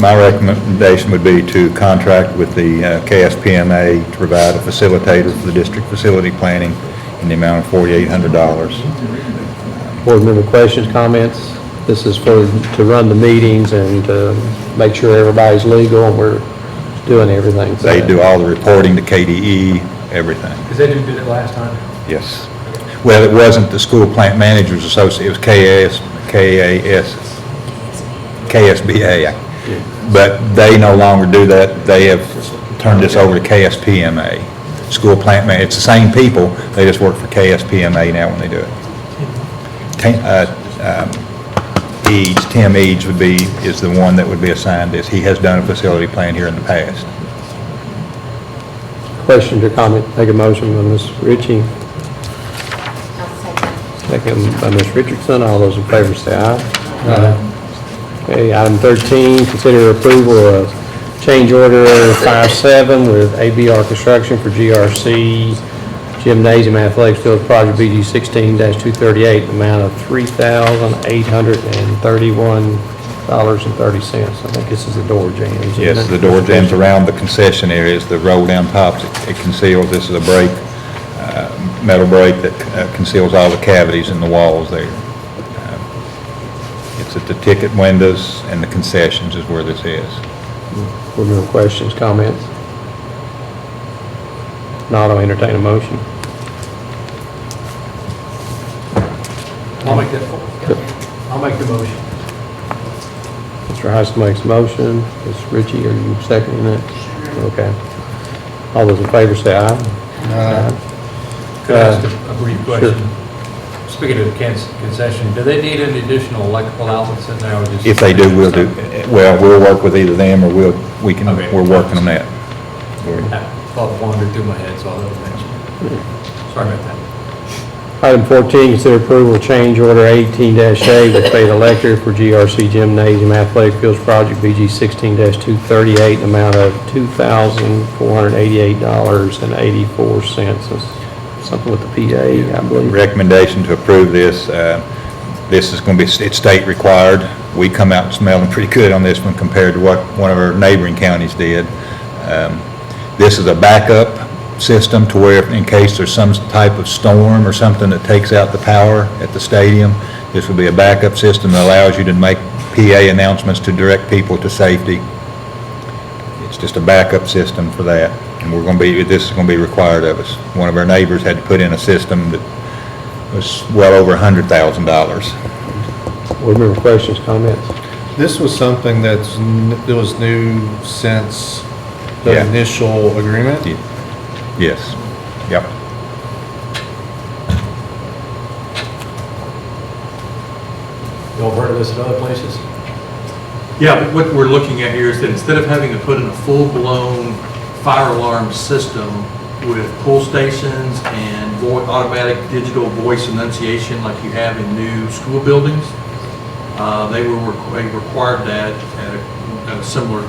My recommendation would be to contract with the KSPMA to provide a facilitator for the district facility planning in the amount of $4,800. Board member questions, comments? This is to run the meetings and to make sure everybody's legal and we're doing everything. They do all the reporting to KDE, everything. Because they didn't do that last time. Yes. Well, it wasn't the School Plant Managers Association, it was KSBA. But they no longer do that. They have turned this over to KSPMA. School Plant Man, it's the same people, they just work for KSPMA now when they do it. Tim Eads is the one that would be assigned this. He has done a facility plan here in the past. Questions or comments? Make a motion by Ms. Ritchie, I'll second. second by Ms. Richardson. All those in favor say aye. Okay, item 13, consider approval of change order 57 with ABR Construction for GRC Gymnasium Athletics Field Project BG 16-238, amount of $3,831.30. I think this is the door jams. isn't Yes, it? the door jams around the concession areas, the roll-down tops, it conceals, this is a break, metal break that conceals all the cavities in the walls there. It's at the ticket windows and the concessions is where this is. Board member questions, comments? Not, I'll entertain a motion. I'll make the motion. Mr. Heist makes a motion. Ms. Ritchie, are you seconding it? Okay. All those in favor say aye. Could I ask a brief question? Speaking of concession, do they need any additional electrical outlets in there? Or just- If they do, we'll we'll work with either them or we're working on that. Thought wandered through my head, so I didn't mention it. Sorry about that. Item 14, consider approval of change order 18-A with Fade Electric for GRC Gymnasium Athletic Fields Project BG 16-238, amount of $2,488.84. Something with the PA, I believe. Recommendation to approve this. This is going to be, it's state required. We come out smelling pretty good on this one compared to what one of our neighboring counties did. This is a backup system to where in case there's some type of storm or something that takes out the power at the stadium, this will be a backup system that allows you to make PA announcements to direct people to safety. It's just a backup system for that. And this is going to be required of us. One of our neighbors had to put in a system that was well over $100,000. Board member questions, comments? This was something that was new since the Yeah. initial agreement? Yes. Yep. Y'all heard of this in other places? Yeah, but what we're looking at here is that instead of having to put in a full-blown fire alarm system with pull stations and automatic digital voice enunciation like you have in new school buildings, they required that at a similar,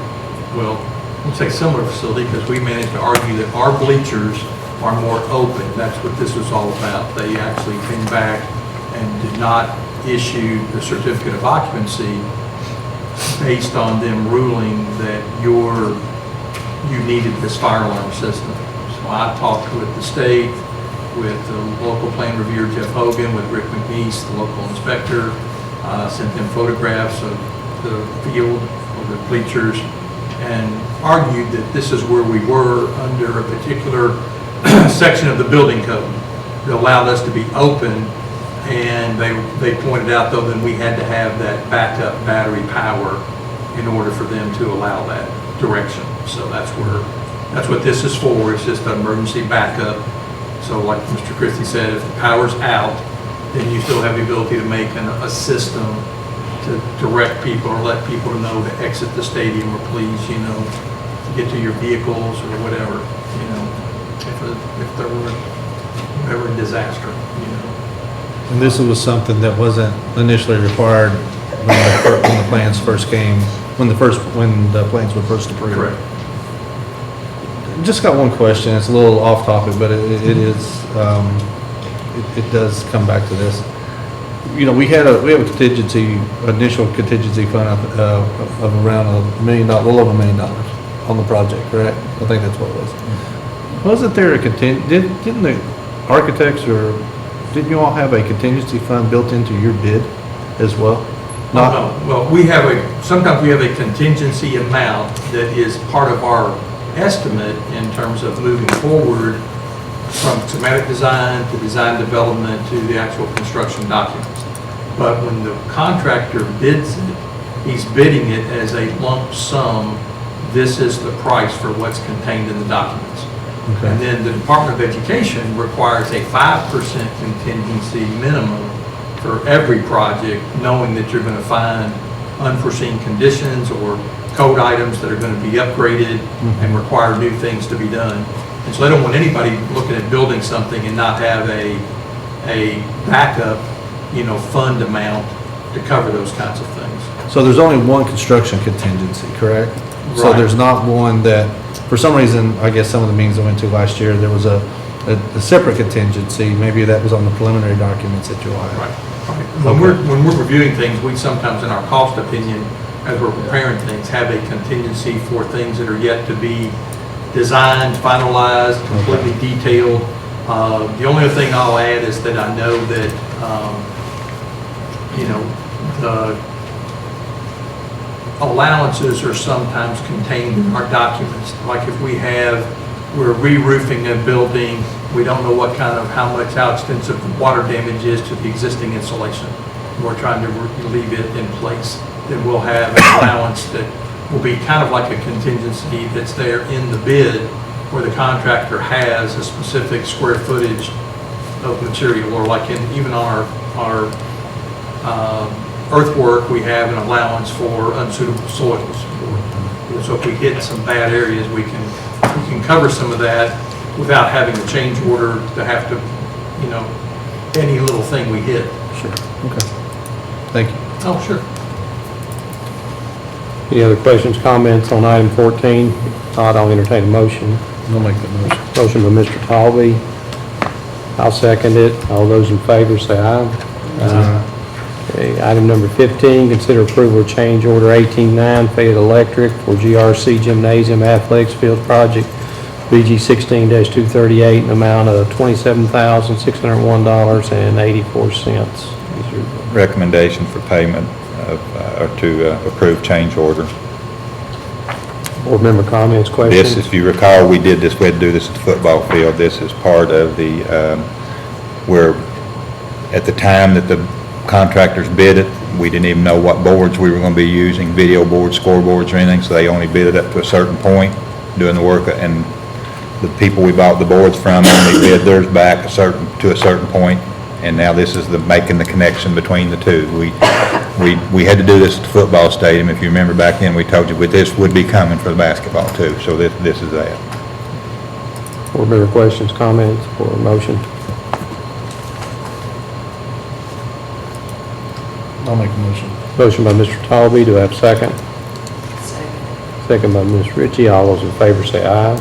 well, I won't say similar facility because we managed to argue that our bleachers are more open. That's what this was all about. They actually came back and did not issue the certificate of occupancy based on them ruling that you needed this fire alarm system. So I talked with the state, with the local plan reviewer Jeff Hogan, with Rick McNeese, the local inspector, sent them photographs of the field, of the bleachers, and argued that this is where we were under a particular section of the building code that allowed us to be open, and they pointed out though that we had to have that backup battery power in order for them to allow that direction. So that's what this is for. It's just an emergency backup. So like Mr. Christie said, if the power's out, then you still have the ability to make a system to direct people or let people know to exit the stadium or please, get to your vehicles or whatever, if there were ever a disaster, And this was something that wasn't initially required when the plans first came, when the plans were first approved. Correct. Just got one question. It's a little off topic, but it does come back to this. We have a initial contingency fund of around $1 million, a little over $1 million on the project, correct? I think that's what it was. Wasn't there didn't the architects didn't you all have a contingency fund built into your bid as well? No. Well, sometimes we have a contingency amount that is part of our estimate in terms of moving forward from schematic design to design development to the actual construction documents. But when the contractor bids it, he's bidding it as a lump sum. This is the price for what's contained in the documents. Okay. And then the Department of Education requires a 5% contingency minimum for every project, knowing that you're going to find unforeseen conditions or code items that are going to be upgraded and require new things to be done. And so I don't want anybody looking at building something and not have a backup, fund amount to cover those kinds of things. So there's only one construction contingency, correct? So Right. there's not one that, for some reason, I guess some of the meetings I went to last year, there was a separate contingency, maybe that was on the preliminary documents that you'll have. Right. When we're reviewing things, we sometimes, in our cost opinion, as we're preparing things, have a contingency for things that are yet to be designed, finalized, completely detailed. The only other thing I'll add is that I know that, the allowances are sometimes contained in our documents. Like if we're re-roofing a building, we don't know how extensive the water damage is to the existing insulation. We're trying to leave it in place. Then we'll have an allowance that will be kind of like a contingency that's there in the bid where the contractor has a specific square footage of material, or like even on our earthwork, we have an allowance for unsuitable soils. So if we hit some bad areas, we can cover some of that without having a change order to have to, any little thing we hit. Sure, okay. Thank you. Oh, sure. Any other questions, comments on item 14? Not, I'll entertain a motion. I'll make the motion. Motion by Mr. Talby. I'll second it. All those in favor say aye. Okay, item number 15, consider approval of change order 18-9 Fayette Electric for GRC Gymnasium Athletics Field Project, BG 16-238, an amount of $27,601.84. Recommendation for payment or to approve change order. Board member comments, questions? This, if you recall, we had to do this at the football field. This is part of the, where at the time that the contractors bid it, we didn't even know what boards we were going to be using, video boards, scoreboards, or anything, so they only bid it up to a certain point doing the work, and the people we bought the boards from only bid theirs back to a certain point, and now this is making the connection between the two. We had to do this at the football stadium. If you remember back then, we told you this would be coming for the basketball too, so this is that. Board member questions, comments, or motion? I'll make the motion. Motion by Mr. Talby, do I have a second? Second by Ms. Ritchie. All those in favor say aye.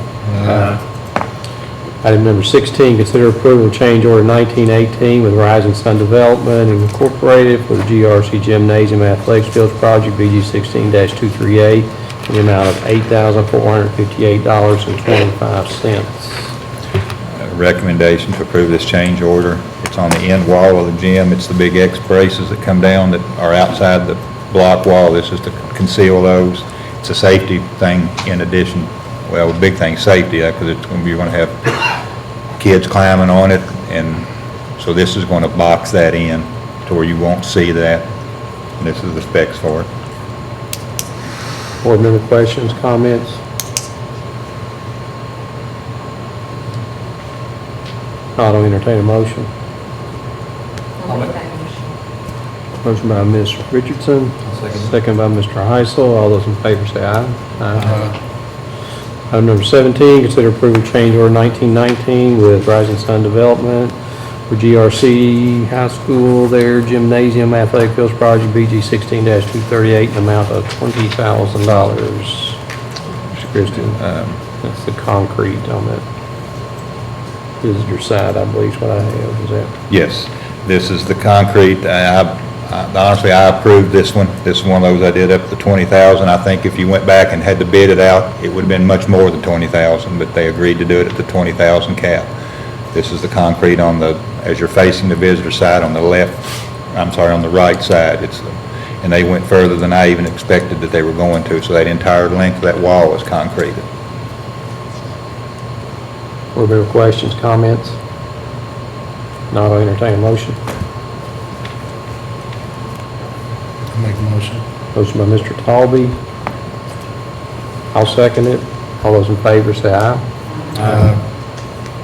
Item number 16, consider approval of change order 1918 with Rising Sun Development Incorporated for the GRC Gymnasium Athletics Fields Project, BG 16-238, in the amount of $8,458.25. Recommendation to approve this change order. It's on the end wall of the gym. It's the big X braces that come down that are outside the block wall. This is to conceal those. It's a safety thing in addition. Well, the big thing, safety, because you're going to have kids climbing on it, and so this is going to box that in to where you won't see that. And this is the specs for it. Board member questions, comments? I'll entertain a motion. I'll make that motion. Motion by Ms. Richardson, second by Mr. Heisel. All those in favor say aye. Aye. Item number 17, consider approval of change order 1919 with Rising Sun Development for GRC High School, their gymnasium athletic fields project, BG 16-238, an amount of $20,000. Mr. Christian, that's the concrete on that visitor side, I believe is what I have. Is that? Yes, this is the concrete. Honestly, I approved this one. This is one of those I did up to $20,000. I think if you went back and had to bid it out, it would have been much more than $20,000, but they agreed to do it at the $20,000 cap. This is the concrete on as you're facing the visitor side on the on the right side. And they went further than I even expected that they were going to, so that entire length of that wall was concreted. Board member questions, comments? Not, I'll entertain a motion. I'll make the motion. Motion by Mr. Talby. I'll second it. All those in favor say aye.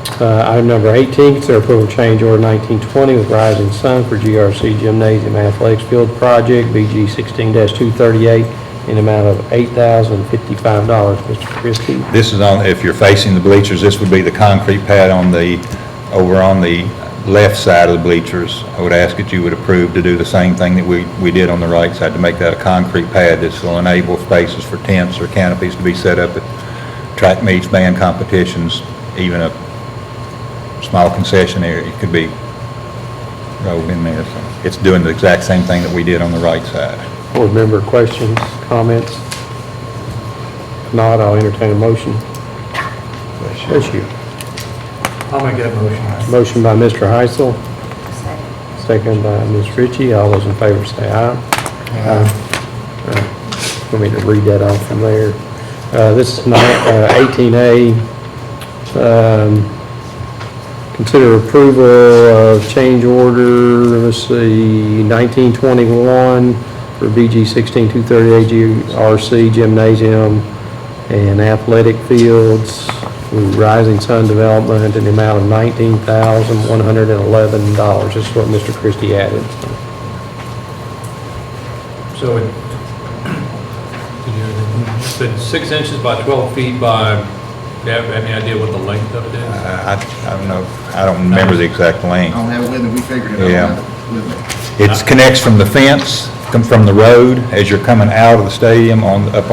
Item number 18, consider approval of change order 1920 with Rising Sun for GRC Gymnasium Athletics Field Project, BG 16-238, in the amount of $8,055. Mr. Christie? This is on, if you're facing the bleachers, this would be the concrete pad over on the left side of the bleachers. I would ask that you would approve to do the same thing that we did on the right side, to make that a concrete pad. This will enable spaces for tents or canopies to be set up at track meets, band competitions, even a small concession area could be rolled in there. So it's doing the exact same thing that we did on the right side. Board member questions, comments? If not, I'll entertain a motion. Bless you. I'll make that motion. Motion by Mr. Heisel, second by Ms. Ritchie. All those in favor say aye. Aye. Want me to read that off from there? This is 18A. Consider approval of change order, let's see, 1921 for BG 16-238 GRC Gymnasium and Athletic Fields with Rising Sun Development in the amount of $19,111. This is what Mr. Christie added. So it, said 6 inches by 12 feet by, do you have any idea what the length of it is? I don't know. I don't remember the exact I length. don't have it with me, we figured it Yeah. out with me. It connects from the fence, from the road, as you're coming out of the stadium, going up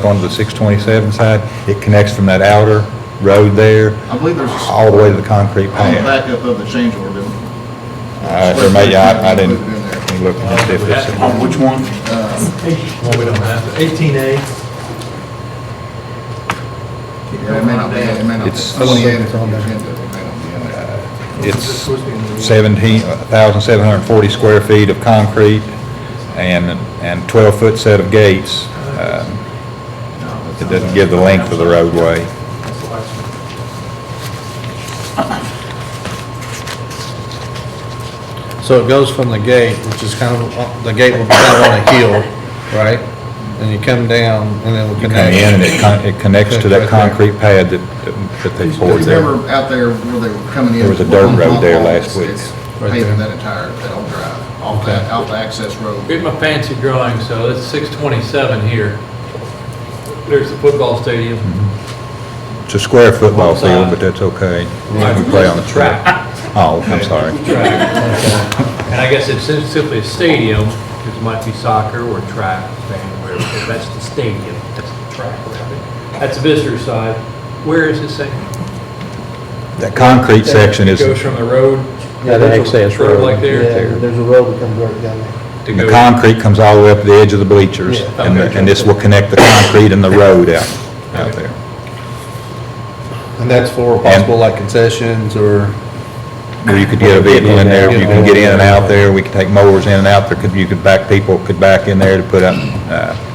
onto the 627 side. It connects from that outer road there, I believe there's all the way to the concrete on the pad. backup of the change order. There may, I didn't, Put it in there. let me look and see if it's. On which one? Well, we don't have to. 18A. Yeah, it may not be, it may not be. It's- I only added it to the agenda, it may not be in there. It's 1,740 square feet of concrete and 12-foot set of gates. It doesn't give the length of the roadway. So it goes from the gate, which is kind of, the gate will be kind of on a hill, right? And you come down and then we'll You connect. come in and it connects to that concrete pad that they poured there. Remember out there where they were coming in? There was a dirt road there last week. It's Right paving there. that entire, that whole drive, off that, out the access road. Here's my fancy drawing, so it's 627 here. There's the football stadium. It's a square football One side. field, but that's okay. Right. We play on the Track. track. Oh, I'm sorry. And I guess it's simply a stadium, because it might be soccer or track, band, whatever, but that's the stadium, that's the track around it. That's the visitor side. Where is this thing? That concrete section It is, goes from the road Yeah, the access road. like there There's a road that comes right down there. to and the go. concrete comes all the way up to the edge of the bleachers. Yeah. And this will connect the concrete and the road out there. And that's for possible like concessions or, Where you could get a vehicle in there, you can get in and out there, we could take mowers in and out there, people could back in there to put up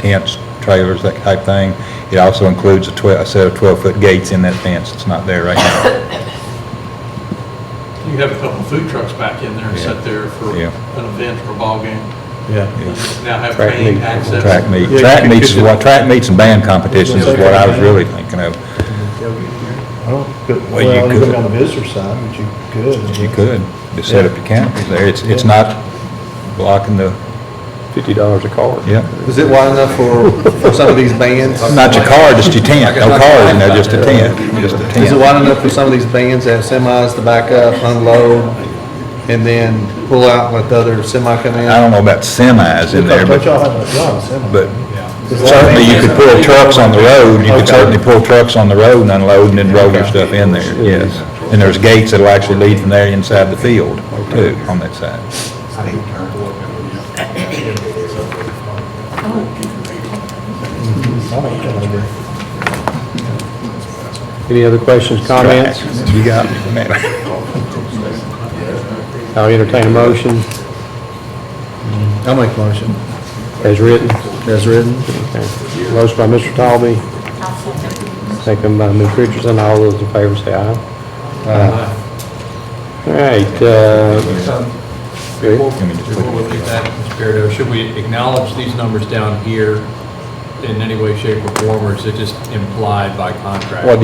tents, trailers, that type of thing. It also includes a set of 12-foot gates in that fence. It's not there right now. You have a couple of food trucks back in there and Yeah. sit there for Yeah. an event or a ball game. yeah. Now have Track training meet. access. Track meet. Yeah, Track you meets is could- what, track meets and band competitions is what I was really thinking of. Well, Well, you you could. could be on the visitor side, but you could. You could, to set up your canopies there. It's not blocking the, $50 a car. yeah. Is it wide enough for some of these bands? Not your car, just your tent. No cars in there, just a tent, just a Is it tent. wide enough for some of these bands that have semis to back up, unload, and then pull out and let the other semi come in? I don't know about semis in there, But but y'all have a semi. But certainly you could pull trucks on the road, you could certainly pull trucks on the road and unload and then roll your stuff in there, yes. And there's gates that'll actually lead from there inside the field too, on that side. Any other questions, comments? You got me, man. I'll entertain a motion I'll make a motion. as written. As written. Okay. Motion by Mr. Talby, I'll second. second by Ms. Richardson. All those in favor say aye. All right, Before we leave that, Mr. Peridot, should we acknowledge these numbers down here in any way, shape, or form, or is it just implied by contract? What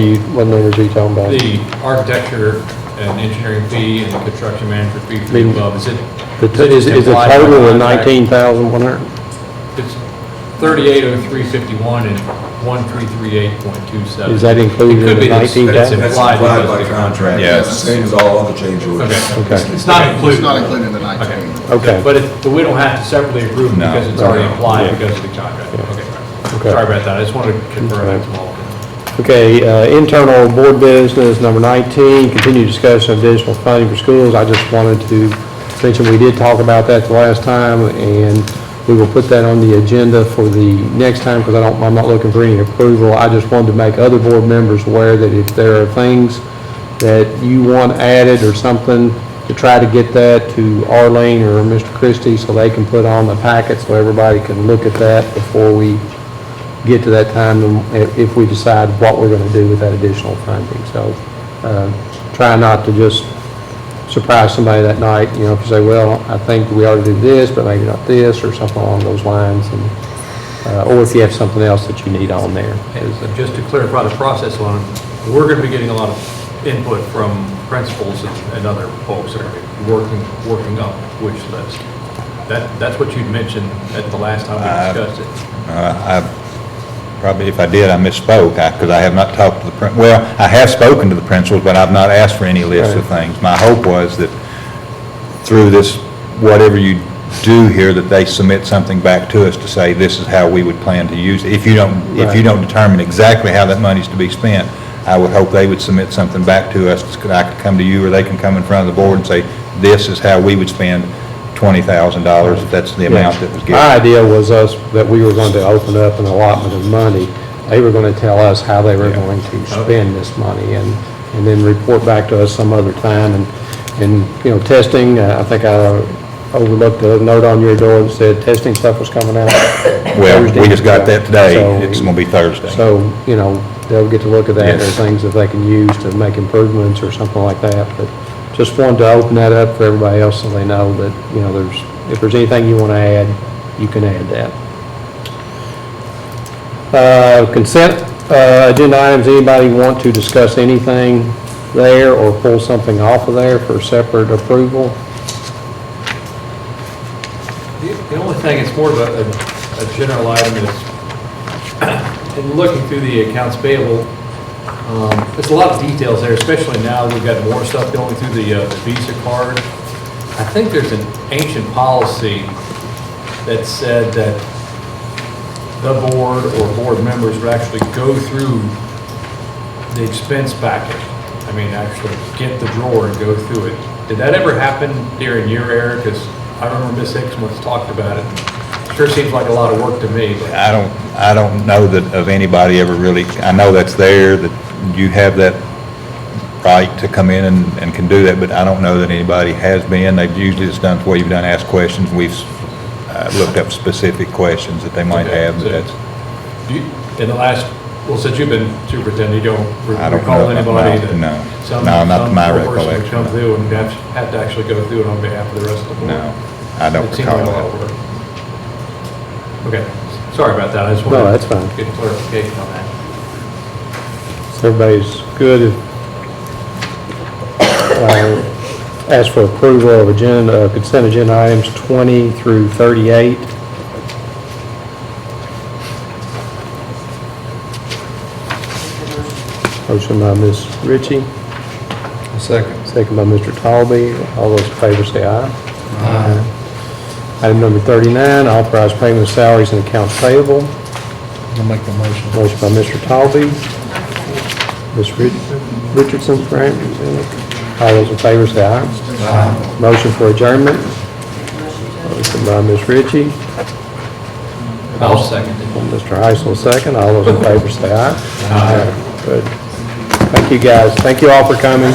numbers are you talking about? The architecture and engineering fee and the construction management fee for the Mean- above, is it? Is it implied by total of contract? 19,100? It's 380351 and 1338.27. Is that included in the It's 19,000? That's implied implied because by of the contract. Yeah. It's the same as all other change orders. Okay. Okay. It's not included. It's not included in the 19. Okay. But we don't have to separately approve it No. because it's already implied Yeah. because of the contract. Okay. Okay. Sorry about that. I just wanted to confirm Okay. that's all. Okay, internal board business, number 19, continue discussion of additional funding for schools. I just wanted to mention, we did talk about that the last time, and we will put that on the agenda for the next time, because I'm not looking for any approval. I just wanted to make other board members aware that if there are things that you want added or something, to try to get that to Arlene or Mr. Christie so they can put on the packet so everybody can look at that before we get to that time, if we decide what we're going to do with that additional funding. So try not to just surprise somebody that night, if you say, well, I think we ought to do this, but maybe not this, or something along those lines, and or if you have something else that you need on there. And just to clarify the process on it, we're going to be getting a lot of input from principals and other folks that are working up wish list. That's what you'd mentioned at the last time we discussed it. Probably, if I did, I misspoke, because I have not talked to the, well, I have spoken to the principals, but I've not asked for any list of things. My hope was that through this, whatever you do here, that they submit something back to us to say, this is how we would plan to use it. If you don't determine exactly how that money's to be spent, I would hope they would submit something back to us, that I could come to you, or they can come in front of the board and say, this is how we would spend $20,000, if that's the amount that was given. My idea was that we were going to open up an allotment of money. They were going to tell us how they were going to spend this money, and then report back to us some other time. And testing, I think I overlooked a note on your door that said testing stuff was coming out. Well, Thursday. we just got that today. So- It's going to be Thursday. So, they'll get to look at that, Yes. or things that they can use to make improvements or something like that. But just wanted to open that up for everybody else so they know that, if there's anything you want to add, you can add that. Consent agenda items, anybody want to discuss anything there or pull something off of there for separate approval? The only thing, it's more of a general item, is in looking through the accounts payable, there's a lot of details there, especially now we've got more stuff going through the Visa card. I think there's an ancient policy that said that the board or board members would actually go through the expense packet. I mean, actually get the drawer and go through it. Did that ever happen during your era? Because I remember Ms. Hicksman's talked about it. Sure seems like a lot of work to me, but. I don't know that of anybody ever really, I know that's there, that you have that right to come in and can do that, but I don't know that anybody has been. They've usually just done what you've done, asked questions. We've looked up specific questions that they might have, but that's. In the last, well, since you've been superintendent, you don't I don't recall know. anybody that. No. some- No, not to some my person would recollection, come no. through and have to actually go through it on behalf of the rest of the board. No, I don't It seemed recall like a lot of that. work. Okay, sorry about that, I just No, wanted that's to fine. get clarification on that. So everybody's good. Ask for approval of consent agenda items 20 through 38. Motion by Ms. Ritchie, Second. second by Mr. Talby. All those in favor say aye. Aye. Item number 39, authorize payment of salaries and accounts payable. I'll make the motion. Motion by Mr. Talby. Ms. Richardson, right? All those in favor say aye. Aye. Motion for adjournment. Motion by Ms. Ritchie. I'll second it. Mr. Heisel, second. All those in favor say aye. Aye. Good. Thank you, guys. Thank you all for coming.